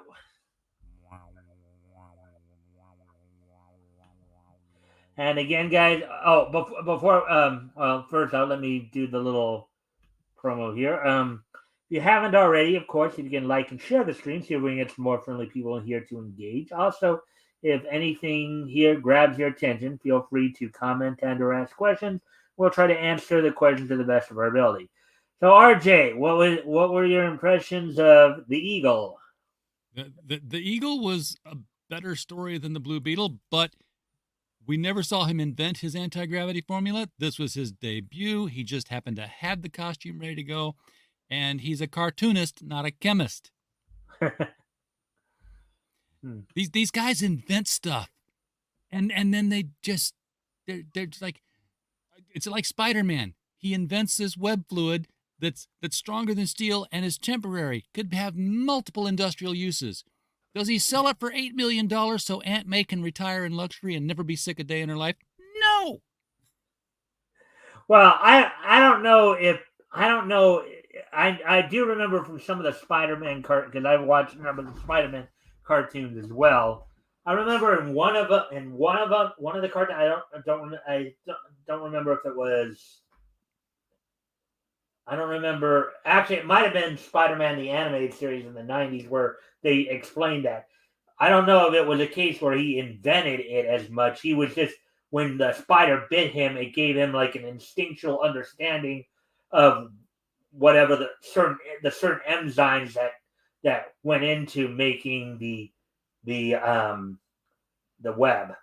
And again, guys. Oh, before well, first let me do the little promo here. If you haven't already, of course, if you can like and share the stream, see if we can get some more friendly people in here to engage. Also, if anything here grabs your attention, feel free to comment and or ask questions. We'll try to answer the questions to the best of our ability. So, RJ, what were your impressions of the Eagle? The Eagle was a better story than the Blue Beetle, but we never saw him invent his anti-gravity formula. This was his debut. He just happened to have the costume ready to go, and he's a cartoonist, not a chemist. These guys invent stuff, and then they're just like, it's like Spider-Man. He invents this web fluid that's stronger than steel and is temporary, could have multiple industrial uses. Does he sell it for $8 million so Aunt May can retire in luxury and never be sick a day in her life? No. Well, I don't know. I do remember from some of the Spider-Man because I've watched the Spider-Man cartoons as well. I remember in one of the cartoons. I don't remember if it was. I don't remember. Actually, it might have been Spider-Man the animated series in the '90s where they explained that. I don't know if it was a case where he invented it as much. He was just, when the spider bit him, it gave him like an instinctual understanding of whatever the certain enzymes that went into making the web.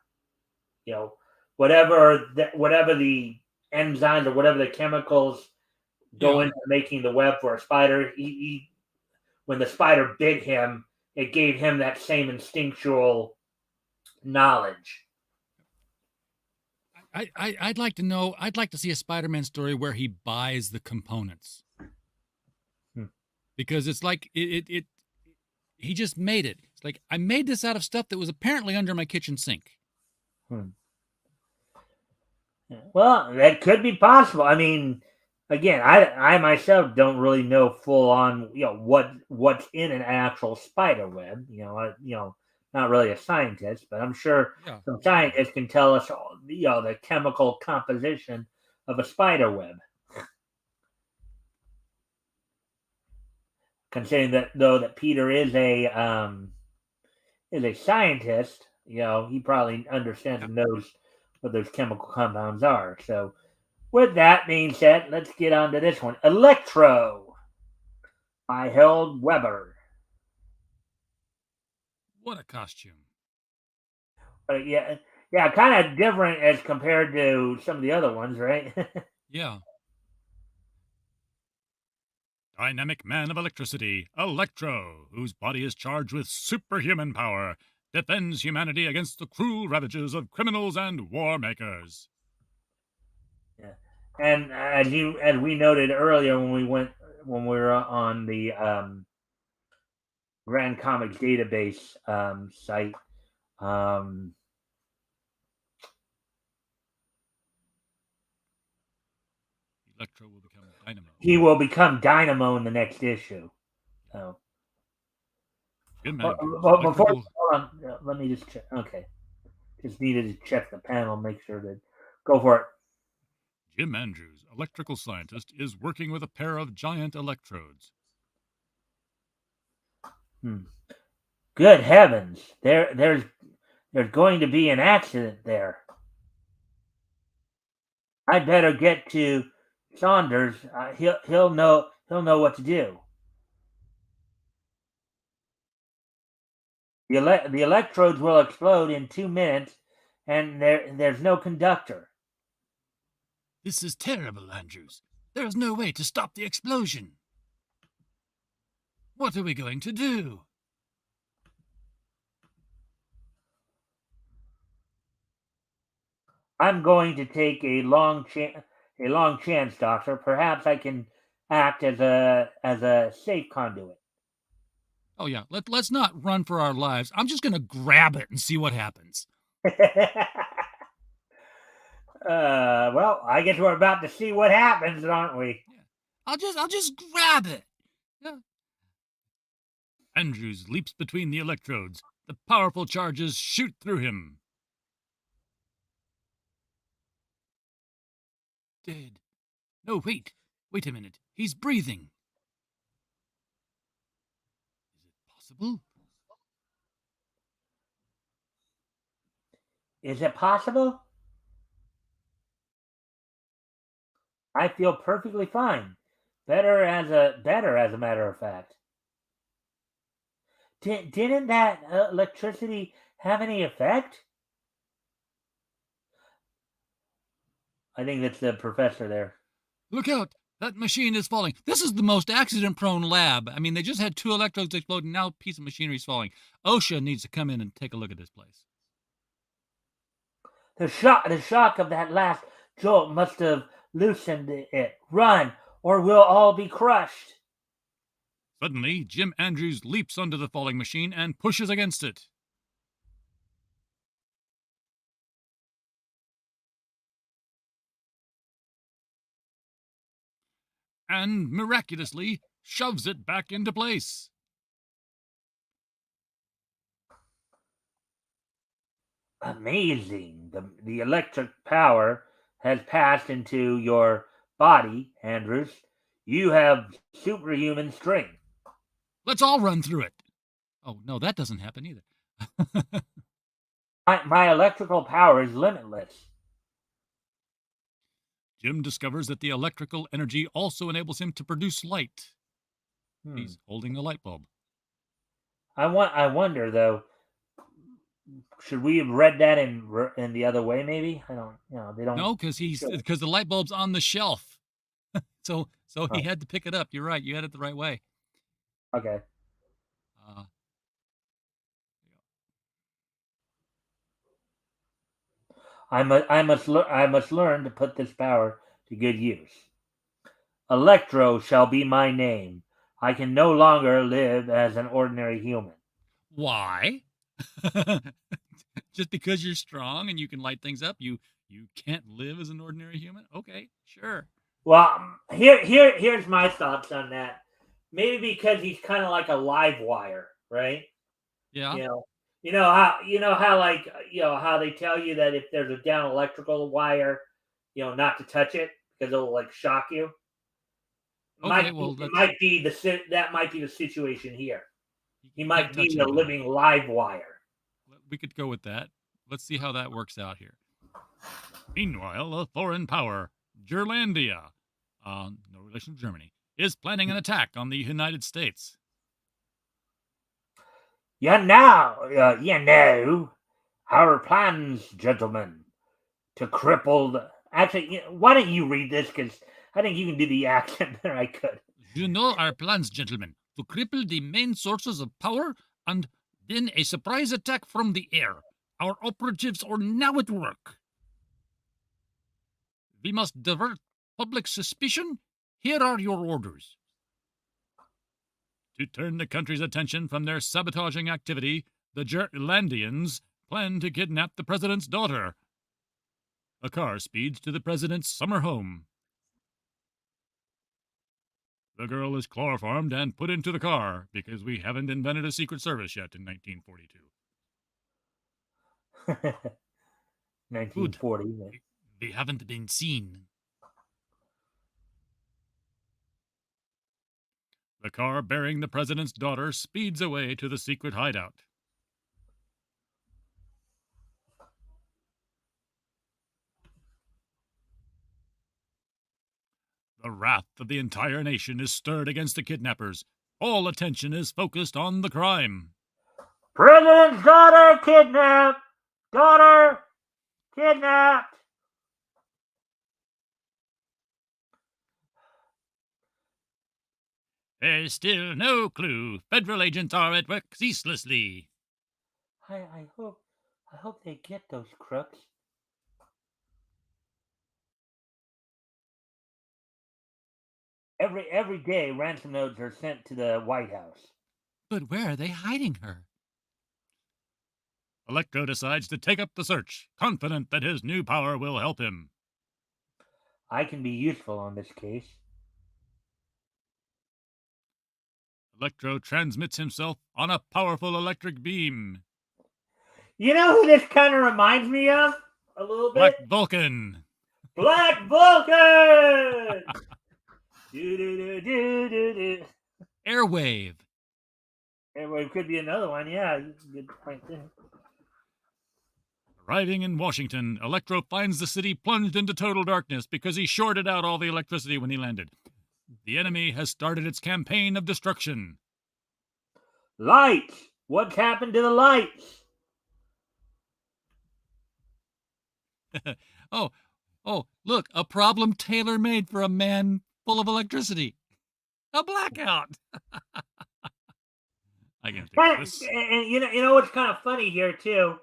You know, whatever the enzymes or whatever the chemicals go into making the web for a spider. He when the spider bit him, it gave him that same instinctual knowledge. I'd like to know. I'd like to see a Spider-Man story where he buys the components, because it's like it. He just made it. It's like, I made this out of stuff that was apparently under my kitchen sink. Well, that could be possible. I mean, again, I myself don't really know full on, what's in an actual spider web. Not really a scientist, but I'm sure some scientists can tell us, the chemical composition of a spider web. Considering that Peter is a scientist, he probably understands and knows what those chemical compounds are. So, with that being said, let's get on to this one. Electro by Harold Weber. What a costume. Yeah, kind of different as compared to some of the other ones, right? Yeah. Dynamic man of electricity, Electro, whose body is charged with superhuman power, defends humanity against the cruel ravages of criminals and war makers. Yeah. And as we noted earlier when we were on the Grand Comics database site, Electro will become Dynamo. He will become Dynamo in the next issue. So, before, hold on, let me just check. Okay, just needed to check the panel, make sure that. Go for it. Jim Andrews, electrical scientist, is working with a pair of giant electrodes. Good heavens! There's going to be an accident there. I better get to Saunders. He'll know what to do. The electrodes will explode in 2 minutes, and there's no conductor. This is terrible, Andrews. There is no way to stop the explosion. What are we going to do? I'm going to take a long chance, Doctor. Perhaps I can act as a safe conduit. Oh, yeah, let's not run for our lives. I'm just going to grab it and see what happens. Well, I guess we're about to see what happens, aren't we? Yeah. I'll just grab it. Yeah. Andrews leaps between the electrodes. The powerful charges shoot through him. Dead. No, wait. Wait a minute. He's breathing. Is it possible? Is it possible? I feel perfectly fine. Better as a matter of fact. Didn't that electricity have any effect? I think that's the professor there. Look out! That machine is falling. This is the most accident-prone lab. I mean, they just had 2 electrodes explode, and now a piece of machinery is falling. OSHA needs to come in and take a look at this place. The shock of that last jolt must have loosened it. Run, or we'll all be crushed. Suddenly, Jim Andrews leaps onto the falling machine and pushes against it. And miraculously shoves it back into place. Amazing. The electric power has passed into your body, Andrews. You have superhuman strength. Let's all run through it. Oh, no, that doesn't happen either. My electrical power is limitless. Jim discovers that the electrical energy also enables him to produce light. He's holding a light bulb. I wonder though. Should we have read that in the other way? Maybe I don't. They don't. No, because the light bulb's on the shelf. so he had to pick it up. You're right. You had it the right way. Okay. I must learn to put this power to good use. Electro shall be my name. I can no longer live as an ordinary human. Why? Just because you're strong and you can light things up, you can't live as an ordinary human? Okay, sure. Well, here's my thoughts on that. Maybe because he's kind of like a live wire, right? Yeah. You know how they tell you that if there's a down electrical wire, not to touch it because it'll like shock you. Okay, that might be the situation here. He might be a living live wire. We could go with that. Let's see how that works out here. Meanwhile, a foreign power, Gerlandia, no relation to Germany, is planning an attack on the United States. Our plans, gentlemen, to cripple Actually, why don't you read this? Because I think you can do the accent better than I could. You know our plans, gentlemen, to cripple the main sources of power and then a surprise attack from the air. Our operatives are now at work. We must divert public suspicion. Here are your orders. To turn the country's attention from their sabotaging activity, the Gerlandians plan to kidnap the president's daughter. A car speeds to the president's summer home. The girl is chloroformed and put into the car because we haven't invented a Secret Service yet in 1942. 1940. Good. They haven't been seen. The car bearing the president's daughter speeds away to the secret hideout. The wrath of the entire nation is stirred against the kidnappers. All attention is focused on the crime. President's daughter kidnapped! Daughter kidnapped! There's still no clue. Federal agents are at work ceaselessly. I hope they get those crooks. Every day, ransom notes are sent to the White House. But where are they hiding her? Electro decides to take up the search, confident that his new power will help him. I can be useful on this case. Electro transmits himself on a powerful electric beam. You know who this kind of reminds me of? A little bit? Black Vulcan. Black Vulcan! Do-do-do-do-do-do. Airwave. It could be another one, yeah. Good point there. Arriving in Washington, Electro finds the city plunged into total darkness because he shorted out all the electricity when he landed. The enemy has started its campaign of destruction. Lights! What's happened to the lights? Oh, look, a problem tailor-made for a man full of electricity. A blackout. I can fix this. And you know what's kind of funny here too?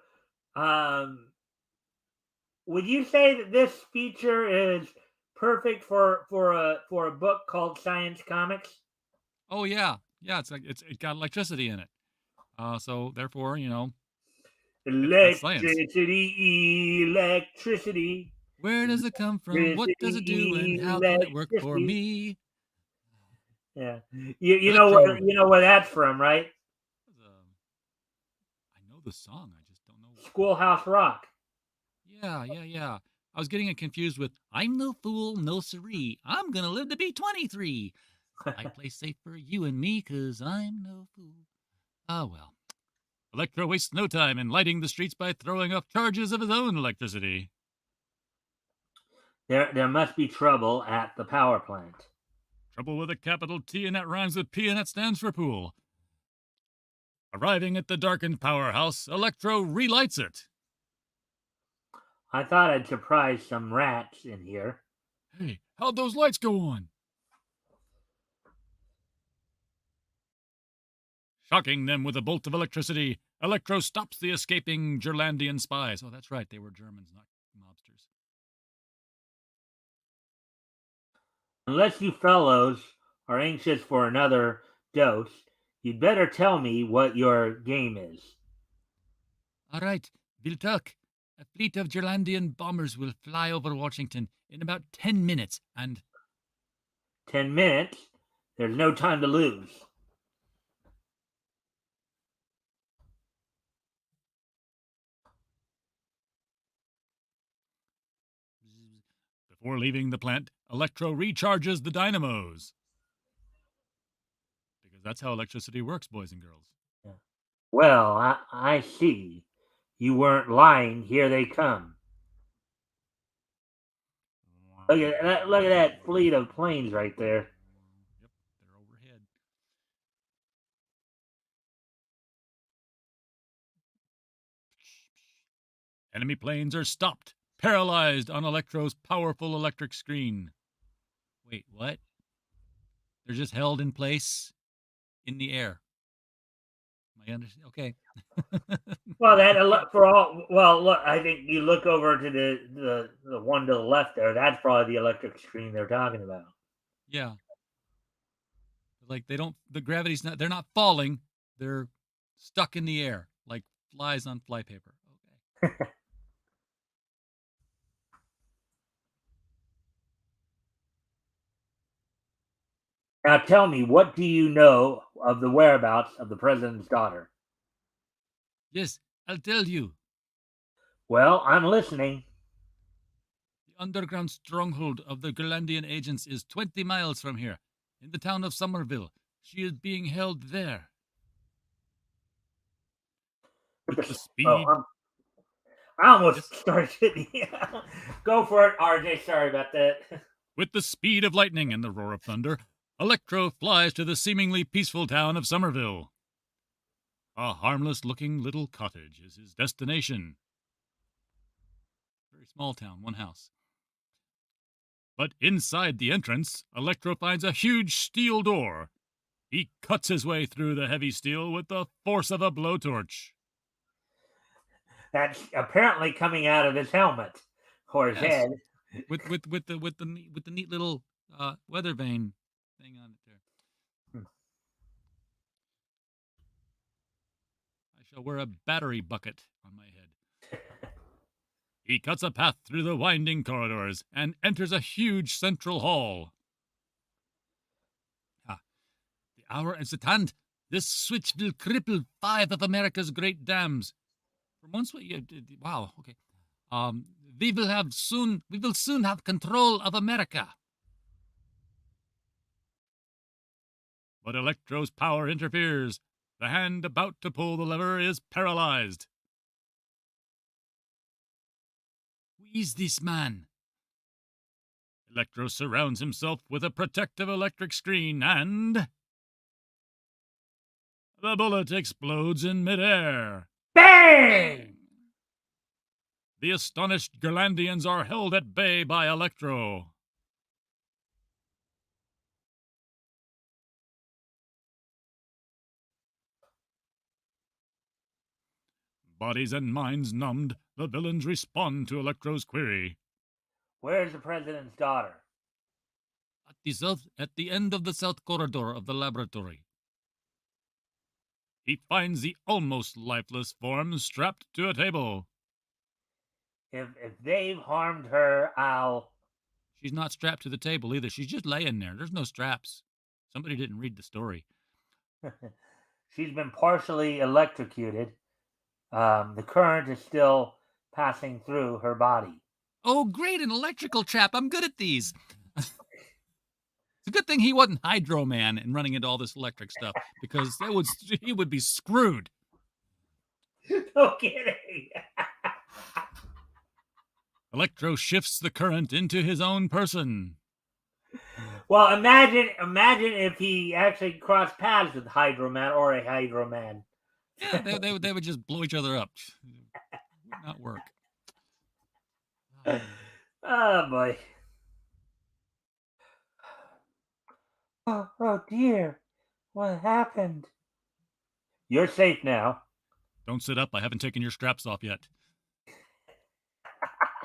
Would you say that this feature is perfect for a book called Science Comics? Oh yeah, it's it got electricity in it. So therefore, that's science. Electricity. Where does it come from? What does it do? And how can it work for me? Yeah, you know where that's from, right? I know the song. I just don't know. Schoolhouse Rock. Yeah. I was getting it confused with "I'm no fool, no siree. I'm gonna live to be 23. I play safe for you and me, 'cause I'm no fool." Ah, well. Electro wastes no time in lighting the streets by throwing off charges of his own electricity. There must be trouble at the power plant. Trouble with a capital T, and that rhymes with P, and that stands for pool. Arriving at the darkened powerhouse, Electro relights it. I thought I'd surprise some rats in here. Hey, how'd those lights go on? Shocking them with a bolt of electricity, Electro stops the escaping Gerlandian spies. Oh, that's right, they were Germans, not mobsters. Unless you fellows are anxious for another dose, you'd better tell me what your game is. All right, we'll talk. A fleet of Gerlandian bombers will fly over Washington in about 10 minutes, and... 10 minutes? There's no time to lose. Before leaving the plant, Electro recharges the dynamos. Because that's how electricity works, boys and girls. Well, I see. You weren't lying. Here they come. Look at that fleet of planes right there. Yep, they're overhead. Enemy planes are stopped, paralyzed on Electro's powerful electric screen. Wait, what? They're just held in place in the air. I understand. Okay. Well, look. I think you look over to the one to the left there. That's probably the electric screen they're talking about. Yeah. Like the gravity's not, they're not falling. They're stuck in the air like flies on flypaper. Okay. Now tell me, what do you know of the whereabouts of the president's daughter? Yes, I'll tell you. Well, I'm listening. The underground stronghold of the Gerlandian agents is 20 miles from here, in the town of Somerville. She is being held there. With the speed. I almost started. Go for it, RJ. Sorry about that. With the speed of lightning and the roar of thunder, Electro flies to the seemingly peaceful town of Somerville. A harmless-looking little cottage is his destination. Very small town, one house. But inside the entrance, Electro finds a huge steel door. He cuts his way through the heavy steel with the force of a blowtorch. That's apparently coming out of his helmet or his Yes. head. With the neat little weather vane thing on it there. I shall wear a battery bucket on my head. He cuts a path through the winding corridors and enters a huge central hall. The hour is at hand. This switch will cripple 5 of America's great dams. For once, wow, okay. We will soon have control of America. But Electro's power interferes. The hand about to pull the lever is paralyzed. Who is this man? Electro surrounds himself with a protective electric screen and... the bullet explodes in midair. Bang! The astonished Gerlandians are held at bay by Electro. Bodies and minds numbed, the villains respond to Electro's query. Where's the president's daughter? At the end of the south corridor of the laboratory. He finds the almost lifeless form strapped to a table. If they've harmed her, I'll... She's not strapped to the table either. She's just laying there. There's no straps. Somebody didn't read the story. She's been partially electrocuted. The current is still passing through her body. Oh, great, an electrical trap. I'm good at these. It's a good thing he wasn't Hydro Man and running into all this electric stuff, because he would be screwed. No kidding. Electro shifts the current into his own person. Well, imagine if he actually crossed paths with Hydro Man or a Hydro Man. Yeah, they would just blow each other up. It would not work. Oh boy. Oh dear. What happened? You're safe now. Don't sit up. I haven't taken your straps off yet.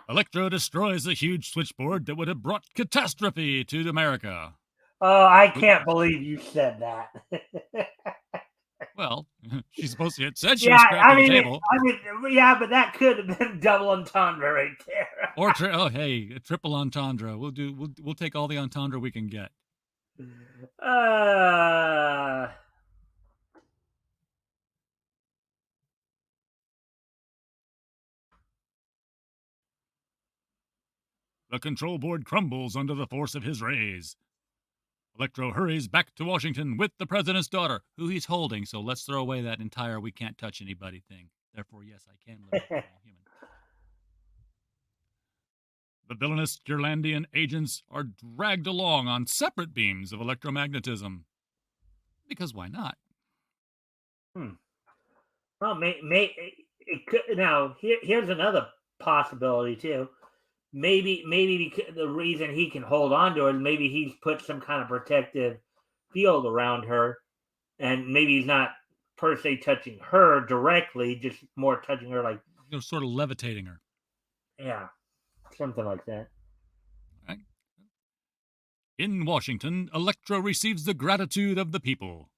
Electro destroys a huge switchboard that would have brought catastrophe to America. Oh, I can't believe you said that. Well, she's supposed to have said she was strapped to the table. Yeah, but that could have been double entendre right there. Or triple entendre. We'll take all the entendre we can get. The control board crumbles under the force of his rays. Electro hurries back to Washington with the president's daughter, who he's holding, so let's throw away that entire we can't touch anybody thing. Therefore, yes, I can live with a human. The villainous Gerlandian agents are dragged along on separate beams of electromagnetism. Because why not? Well, it could, now here's another possibility too. Maybe because the reason he can hold on to it, maybe he's put some kind of protective field around her, and maybe he's not per se touching her directly, just more touching her, like sort of levitating her. Yeah, something like that. Right. In Washington, Electro receives the gratitude of the people.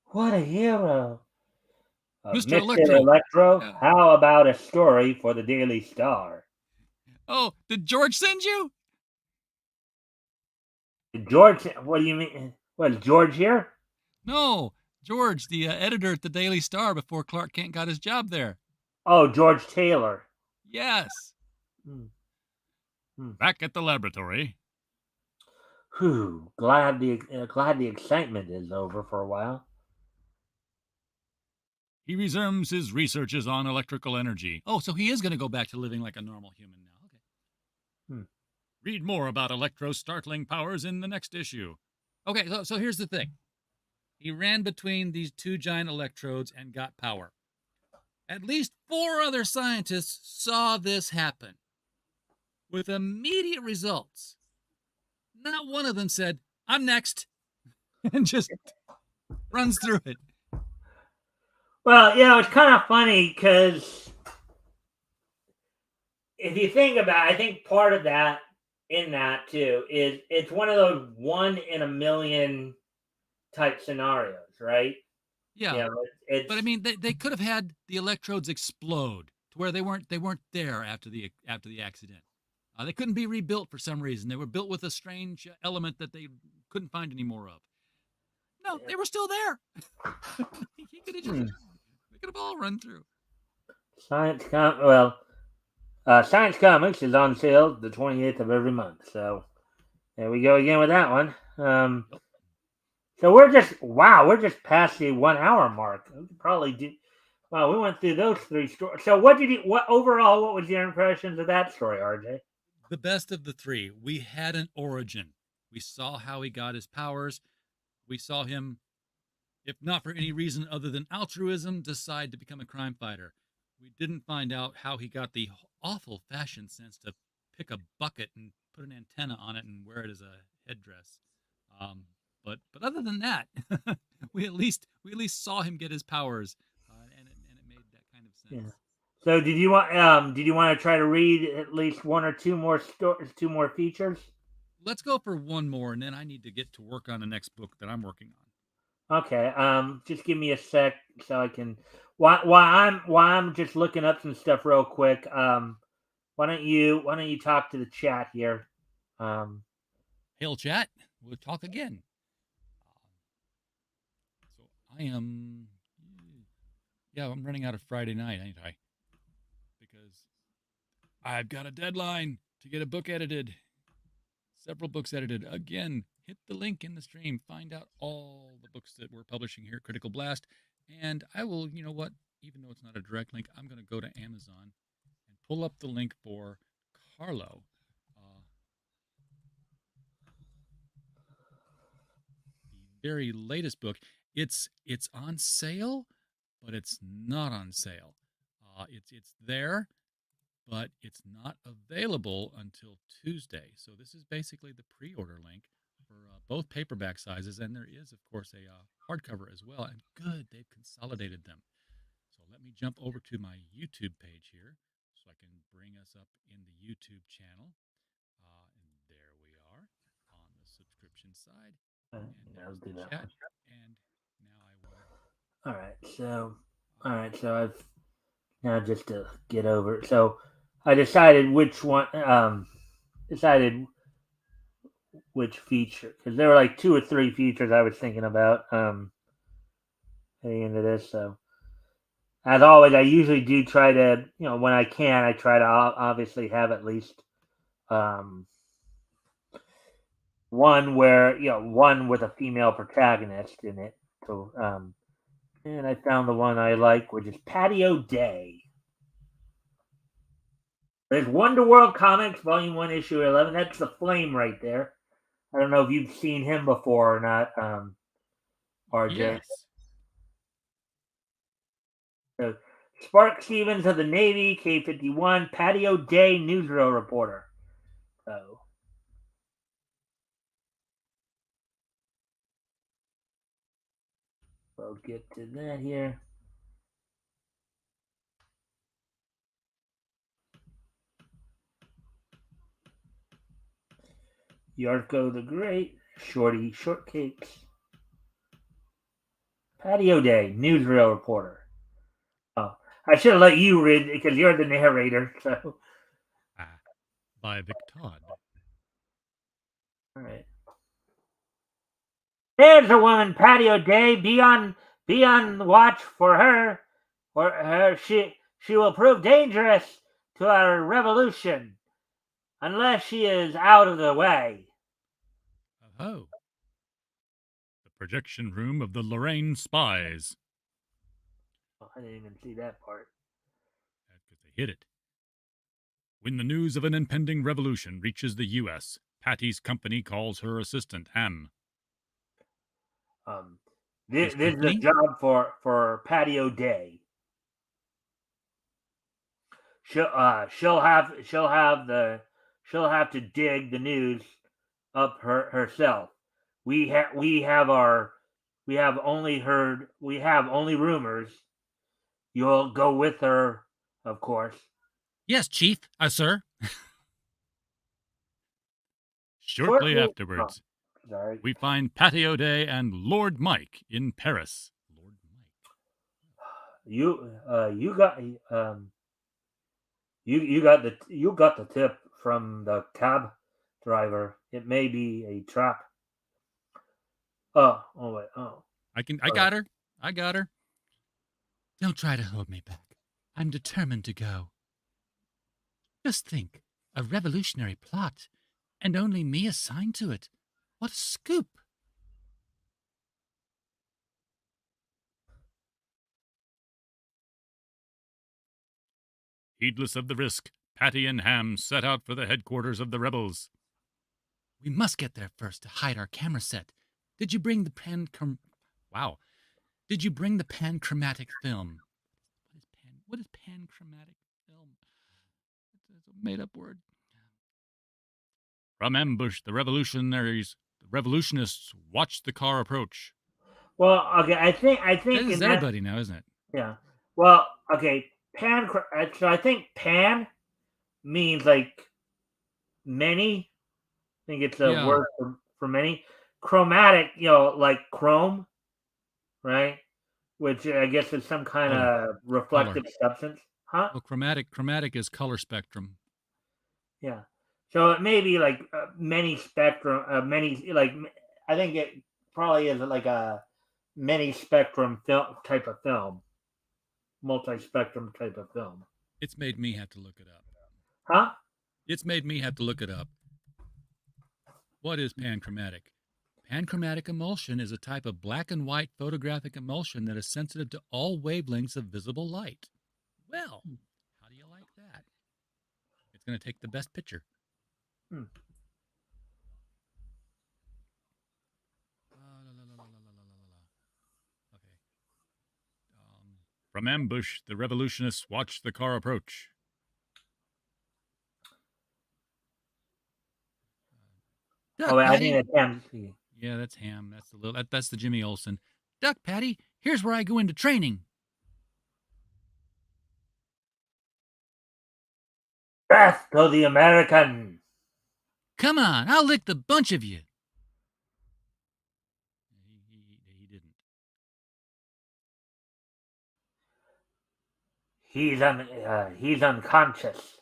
What a hero. Mr. Electro, how about a story for the Daily Star? Oh, did George send you? George, what do you mean? What, is George here? No, George, the editor at the Daily Star before Clark Kent got his job there. Oh, George Taylor. Yes. Back at the laboratory. Whew, glad the excitement is over for a while. He resumes his researches on electrical energy. Oh, so he is going to go back to living like a normal human now. Okay. Read more about Electro's startling powers in the next issue. Okay, so here's the thing. He ran between these two giant electrodes and got power. At least 4 other scientists saw this happen with immediate results. not one of them said, "I'm next," and just runs through it. Well, it's kind of funny because if you think about it, I think part of that in that too is it's one of those 1 in a million type scenarios, right? Yeah, It's but I mean, they could have had the electrodes explode to where they weren't there after the accident. They couldn't be rebuilt for some reason. They were built with a strange element that they couldn't find any more of. No, they were still there. He could have just they could have all run through. Science Comics is on sale the 28th of every month. So there we go again with that one. So we're just past the 1 hour mark. We could probably do. Wow, we went through those 3 stories. So what overall? What was your impressions of that story, RJ? The best of the 3. We had an origin. We saw how he got his powers. We saw him, if not for any reason other than altruism, decide to become a crime fighter. We didn't find out how he got the awful fashion sense to pick a bucket and put an antenna on it and wear it as a headdress. But other than that, we at least saw him get his powers, and it made that kind of sense. Yeah. So did you want to try to read at least 1 or 2 more two more features? Let's go for one more, and then I need to get to work on the next book that I'm working on. Okay. Just give me a sec so I can. While I'm just looking up some stuff real quick. Why don't you talk to the chat here? Hail chat. We'll talk again. So I'm running out of Friday night, ain't I? Because I've got a deadline to get a book edited. Several books edited. Again, hit the link in the stream. Find out all the books that we're publishing here at Critical Blast. And I will, you know what, even though it's not a direct link, I'm going to go to Amazon and pull up the link for Carlo. The very latest book. It's on sale, but it's not on sale. It's there, but it's not available until Tuesday. So this is basically the pre-order link for both paperback sizes, and there is, of course, a hardcover as well. And good, they've consolidated them. So let me jump over to my YouTube page here so I can bring us up in the YouTube channel. And there we are on the subscription side. And I'll do that. Chat, and now I will. All right. So I've now just to get over it. So I decided which one. Decided which feature because there were like 2 or 3 features I was thinking about heading into this. So as always, I usually do try to, when I can, I try to obviously have at least one with a female protagonist in it. So and I found the one I like, which is Patio Day. There's Wonder World Comics, Volume 1, Issue 11. That's the Flame right there. I don't know if you've seen him before or not, RJ. Yes. So, Spark Stevens of the Navy, K-51, Patio Day newsreel reporter. So, we'll get to that here. Yarko the Great, Shorty Shortcakes. Patio Day, newsreel reporter. Oh, I should have let you read it because you're the narrator. So, by Vic Todd. All right. There's a woman, Patio Day. Be on watch for her, or she will prove dangerous to our revolution unless she is out of the way. Oh. The projection room of the Lorraine spies. Oh, I didn't even see that part. That's because they hit it. When the news of an impending revolution reaches the U.S., Patty's company calls her assistant, M. This is a job for Patio Day. She'll have to dig the news up herself. We have only rumors. You'll go with her, of course. Yes, Chief, sir. Shortly afterwards, sorry. we find Patty O'Day and Lord Mike in Paris. Lord Mike. You got you got the tip from the cab driver. It may be a trap. Oh wait. Oh, I got her. I got her. Don't try to hold me back. I'm determined to go. Just think, a revolutionary plot, and only me assigned to it. What a scoop! Heedless of the risk, Patty and Ham set out for the headquarters of the rebels. We must get there first to hide our camera set. Did you bring the Wow. Did you bring the panchromatic film? What is panchromatic film? It's a made-up word. From ambush, the revolutionists watched the car approach. well, okay. I think This is everybody now, isn't it? Yeah. Well, okay. So I think pan means like many. I think it's a word for many. Chromatic, like chrome, right? Which I guess is some kind of reflective substance, huh? Well, chromatic is color spectrum. Yeah. So it may be like many spectrum, many like I think it probably is like a many spectrum film type of film, multi-spectrum type of film. It's made me have to look it up. Huh? It's made me have to look it up. What is panchromatic? Panchromatic emulsion is a type of black and white photographic emulsion that is sensitive to all wavelengths of visible light. Well, how do you like that? It's going to take the best picture. Hmm. Okay. From ambush, the revolutionists watched the car approach. Duck, I think that's Ham. Yeah, that's Ham. That's the Jimmy Olsen. Duck, Patty, here's where I go into training. Death to the American. Come on, I'll lick the bunch of you. He didn't. He's unconscious.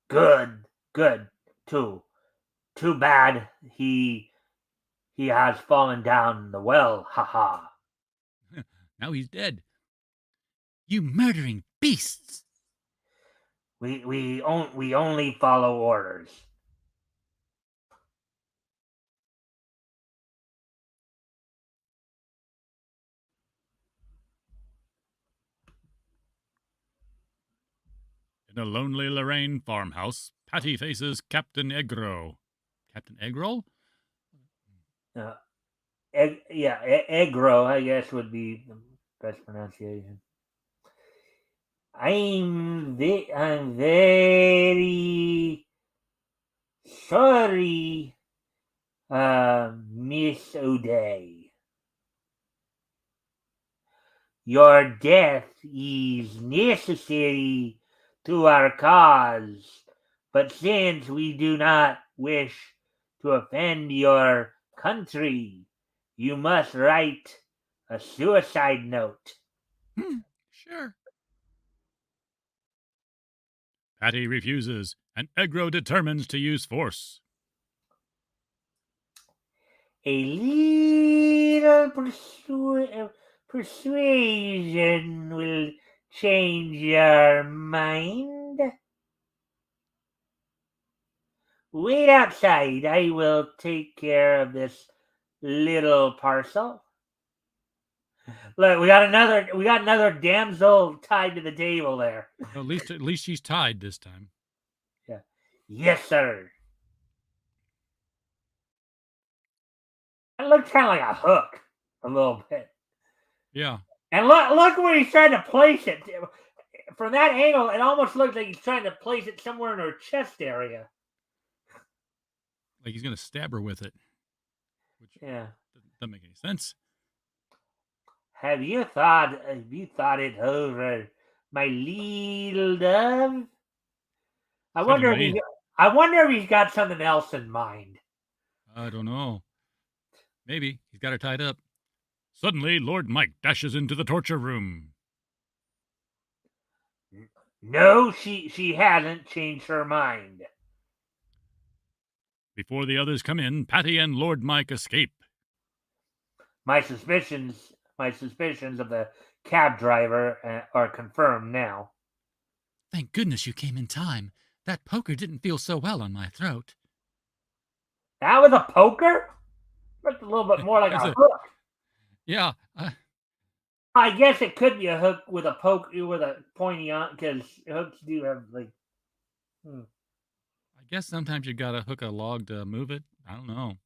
Good. Too bad he has fallen down the well. Ha ha. Now he's dead. You murdering beasts! We only follow orders. In a lonely Lorraine farmhouse, Patty faces Captain Egro. Captain Eggroll? Egro, I guess, would be the best pronunciation. I'm very sorry, Miss O'Day. Your death is necessary to our cause, but since we do not wish to offend your country, you must write a suicide note. Sure. Patty refuses, and Egro determines to use force. A little persuasion will change your mind. Wait outside. I will take care of this little parcel. Look, we got another damsel tied to the table there. Well, at least she's tied this time. Yeah. Yes, sir. It looks kind of like a hook, a little bit. Yeah. And look where he's trying to place it. From that angle, it almost looks like he's trying to place it somewhere in her chest area. Like he's going to stab her with it, which Yeah. doesn't make any sense. Have you thought it over, my little dove? Suddenly, I wonder if he's got something else in mind. I don't know. Maybe he's got her tied up. Suddenly, Lord Mike dashes into the torture room. No, she hasn't changed her mind. Before the others come in, Patty and Lord Mike escape. My suspicions of the cab driver are confirmed now. Thank goodness you came in time. That poker didn't feel so well on my throat. That was a poker? Looked a little bit more like a hook. Yeah. I guess it could be a hook with a pointy on, because hooks do have like. I guess sometimes you gotta hook a log to move it. I don't know.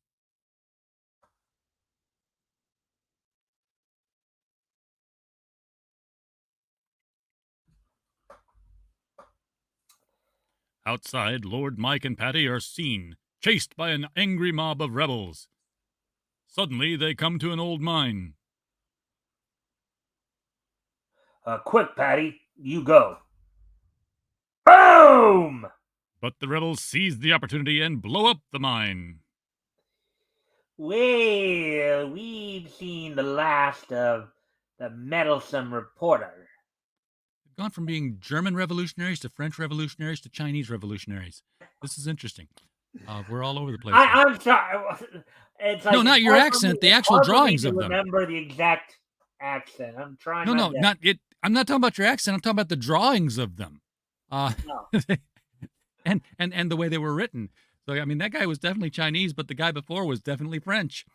Outside, Lord Mike and Patty are seen, chased by an angry mob of rebels. Suddenly, they come to an old mine. Quick, Patty, you go. Boom! But the rebels seize the opportunity and blow up the mine. Well, we've seen the last of the meddlesome reporter. They've gone from being German revolutionaries to French revolutionaries to Chinese revolutionaries. This is interesting. We're all over the place. I'm sorry. It's like, no, not your accent. The actual drawings of them. Remember the exact accent. I'm trying. No, not it. I'm not talking about your accent. I'm talking about the drawings of them, No. and the way they were written. So I mean, that guy was definitely Chinese, but the guy before was definitely French.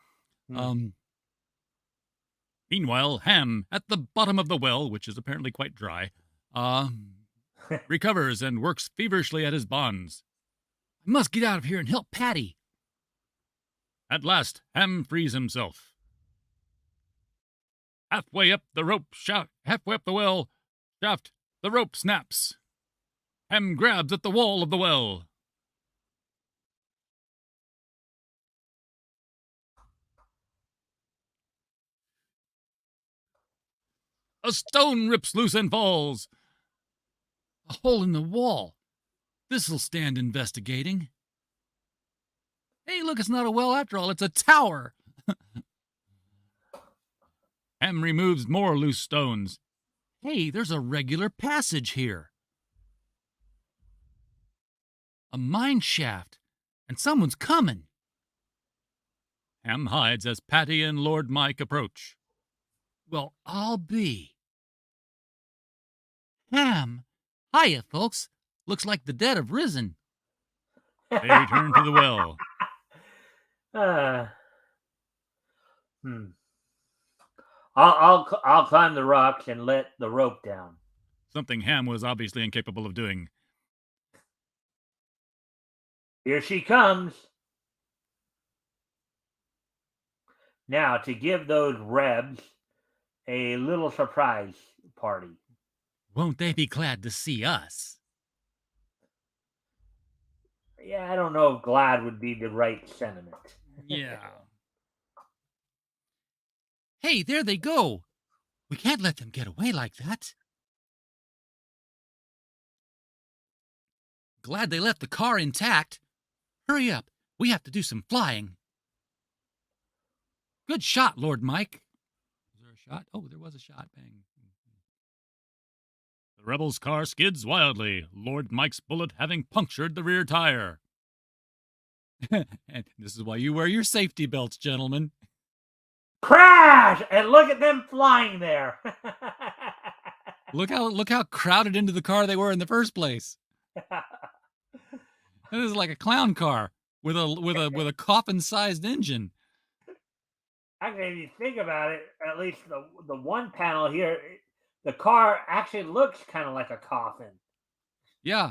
Meanwhile, Ham, at the bottom of the well, which is apparently quite dry, recovers and works feverishly at his bonds. I must get out of here and help Patty. At last, Ham frees himself. Halfway up the well shaft, the rope snaps. Ham grabs at the wall of the well. A stone rips loose and falls. A hole in the wall. This'll stand investigating. Hey, look, it's not a well after all. It's a tower. Ham removes more loose stones. Hey, there's a regular passage here. A mine shaft. And someone's coming. Ham hides as Patty and Lord Mike approach. Well, I'll be. Ham. Hiya, folks. Looks like the dead have risen. They return to the well. I'll climb the rocks and let the rope down. Something Ham was obviously incapable of doing. Here she comes. Now, to give those rebs a little surprise party. Won't they be glad to see us? Yeah, I don't know if glad would be the right sentiment. Yeah. Hey, there they go. We can't let them get away like that. Glad they left the car intact. Hurry up. We have to do some flying. Good shot, Lord Mike. Was there a shot? Oh, there was a shot. Bang. The rebels' car skids wildly, Lord Mike's bullet having punctured the rear tire. And this is why you wear your safety belts, gentlemen. Crash! And look at them flying there. Look how crowded into the car they were in the first place. This is like a clown car with a coffin-sized engine. Actually, if you think about it, at least the one panel here, the car actually looks kind of like a coffin. Yeah.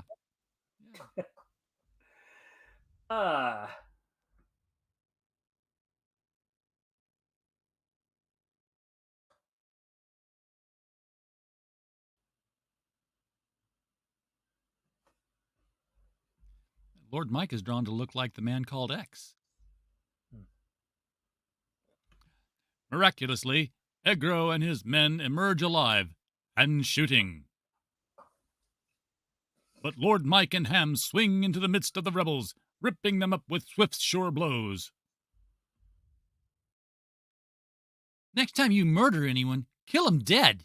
Lord Mike is drawn to look like the man called X. Miraculously, Egro and his men emerge alive and shooting. But Lord Mike and Ham swing into the midst of the rebels, ripping them up with swift, sure blows. Next time you murder anyone, kill him dead.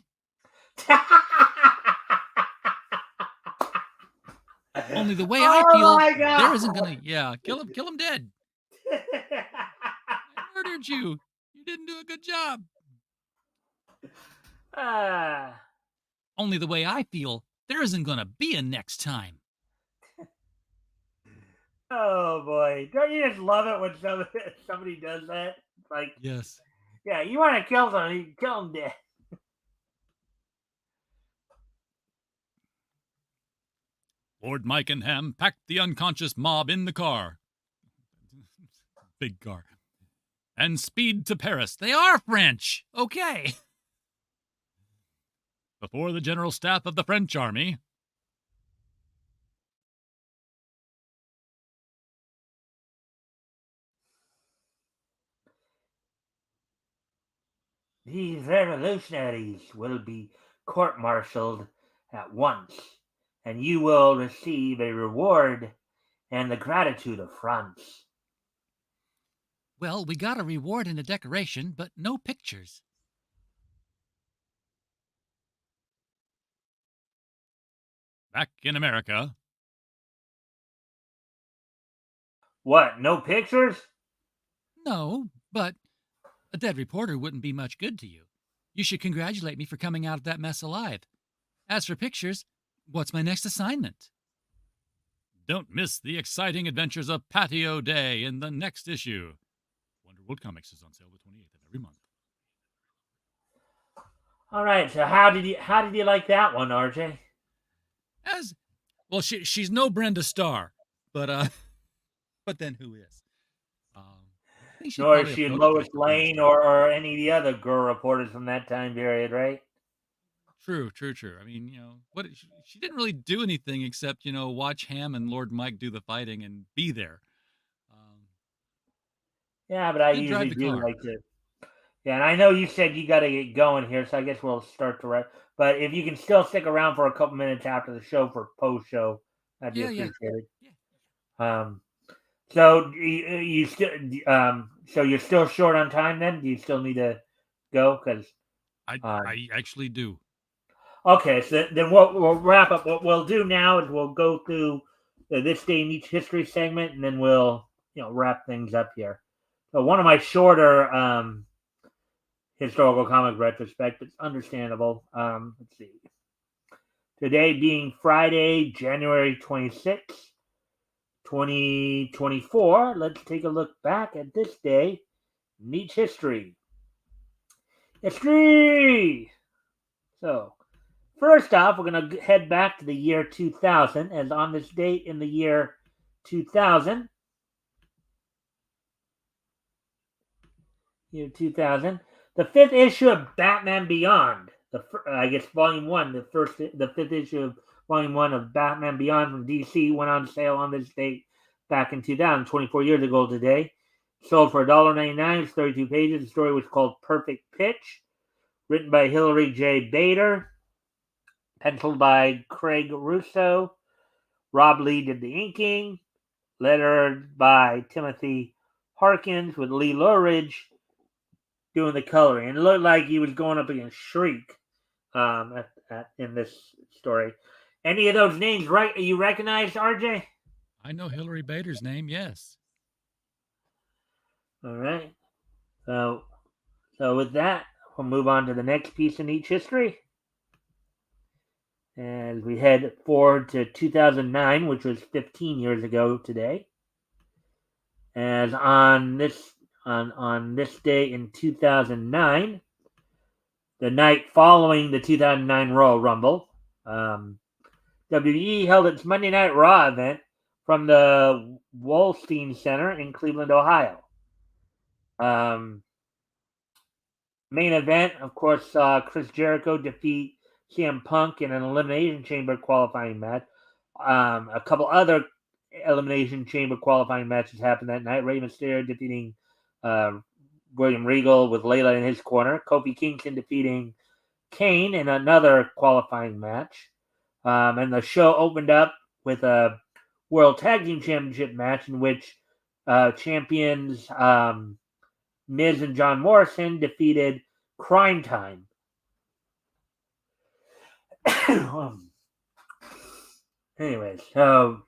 Only the way I feel, there isn't gonna. Yeah, kill him dead. I murdered you. You didn't do a good job. Only the way I feel, there isn't gonna be a next time. Oh boy! Don't you just love it when somebody does that? Like, yes, yeah, you want to kill somebody, you kill them dead. Lord Mike and Ham packed the unconscious mob in the car. Big car. And speed to Paris. They are French. Okay. Before the general staff of the French army. These revolutionaries will be court-martialed at once, and you will receive a reward and the gratitude of France. Well, we got a reward and a decoration, but no pictures. Back in America. What, no pictures? No, but a dead reporter wouldn't be much good to you. You should congratulate me for coming out of that mess alive. As for pictures, what's my next assignment? Don't miss the exciting adventures of Patio Day in the next issue. Wonder World Comics is on sale the 28th of every month. All right, so how did you like that one, RJ? Well, she's no Brenda Starr, but then who is? Nor is she Lois Lane or any of the other girl reporters from that time period, right? True. I mean, she didn't really do anything except, watch Ham and Lord Mike do the fighting and be there. Yeah, but I usually do like to. Yeah, and I know you said you got to get going here, so I guess we'll start to wrap. But if you can still stick around for a couple minutes after the show for post-show, that'd be appreciated. Yeah. So you still so you're still short on time then? Do you still need to go? Because I actually do. Okay, so then we'll wrap up. What we'll do now is we'll go through this day in each history segment, and then we'll wrap things up here. So one of my shorter historical comic retrospect, it's understandable. Let's see. Today being Friday, January 26th, 2024, let's take a look back at this day in each history. History! So, first off, we're going to head back to the year 2000, as on this date in the year 2000, the fifth issue of Batman Beyond, Volume 1, the fifth issue of Volume 1 of Batman Beyond from DC went on sale on this date back in 2000, 24 years ago today. Sold for $1.99. It's 32 pages. The story was called Perfect Pitch, written by Hilary J. Bader, penciled by Craig Russo. Rob Lee did the inking, lettered by Timothy Harkins, with Lee Luridge doing the coloring. And it looked like he was going up against Shriek in this story. Any of those names you recognize, RJ? I know Hilary Bader's name, yes. All right. So with that, we'll move on to the next piece in each history. As we head forward to 2009, which was 15 years ago today. As on this day in 2009, the night following the 2009 Royal Rumble, WWE held its Monday Night Raw event from the Wolstein Center in Cleveland, Ohio. Main event, of course, saw Chris Jericho defeat CM Punk in an Elimination Chamber qualifying match. A couple other Elimination Chamber qualifying matches happened that night. Rey Mysterio defeating William Regal with Layla in his corner. Kofi Kingston defeating Kane in another qualifying match. And the show opened up with a World Tag Team Championship match in which champions Miz and John Morrison defeated Crime Time. Anyways, so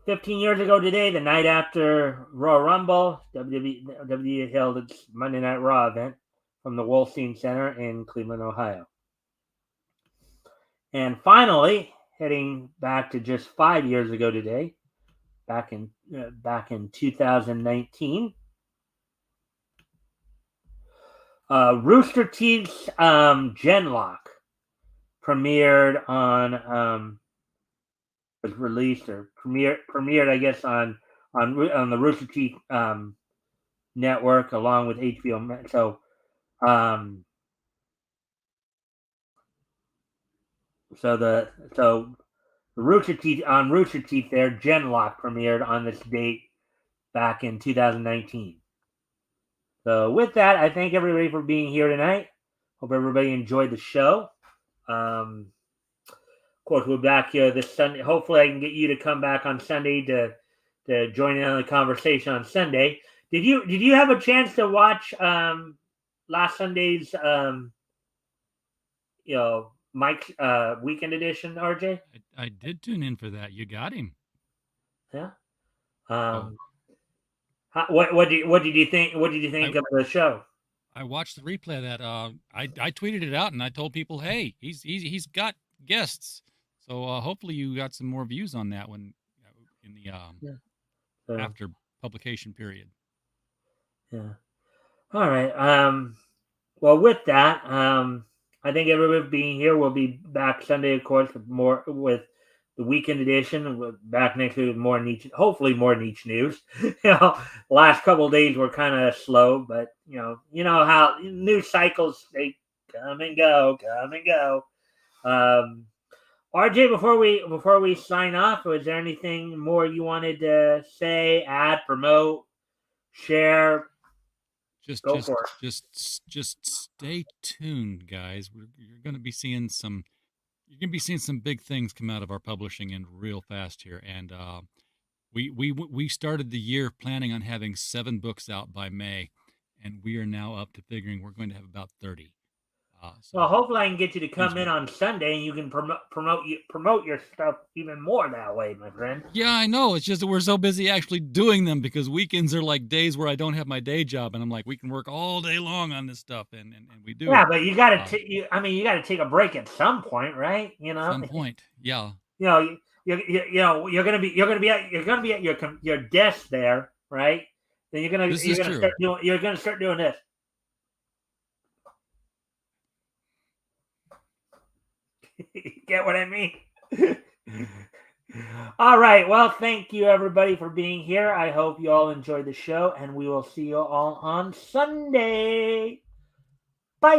15 years ago today, the night after Royal Rumble, WWE held its Monday Night Raw event from the Wolstein Center in Cleveland, Ohio. And finally, heading back to just 5 years ago today, back in 2019, Rooster Teeth's Genlock premiered on was released or premiered, I guess, on the Rooster Teeth network along with HBO. So the Rooster Teeth there, Genlock premiered on this date back in 2019. So with that, I thank everybody for being here tonight. Hope everybody enjoyed the show. Of course, we're back here this Sunday. Hopefully, I can get you to come back on Sunday to join in on the conversation on Sunday. Did you have a chance to watch last Sunday's Mike's weekend edition, RJ? I did tune in for that. You got him. Yeah. What did you think? What did you think of the show? I watched the replay of that. I tweeted it out and I told people, hey, he's got guests. So hopefully you got some more views on that one in the after publication period. Yeah. All right. Well, with that, I think everybody being here will be back Sunday, of course, with the weekend edition. We're back next week with more niche, hopefully more niche news. Last couple of days were kind of slow, but you know how news cycles, they come and go. RJ, before we sign off, was there anything more you wanted to say, add, promote, share? Just stay tuned, guys. You're going to be seeing some big things come out of our publishing and real fast here. And we started the year planning on having 7 books out by May, and we are now up to figuring we're going to have about 30. Well, hopefully I can get you to come in on Sunday, and you can promote your stuff even more that way, my friend. Yeah, I know. It's just that we're so busy actually doing them because weekends are like days where I don't have my day job, and I'm like, we can work all day long on this stuff, and we do. Yeah, but you got to you got to take a break at some point, right? Some point, yeah. You're gonna be at your desk there, right? Then you're gonna start doing this. Get what I mean? All right. Well, thank you everybody for being here. I hope you all enjoyed the show, and we will see you all on Sunday. Bye.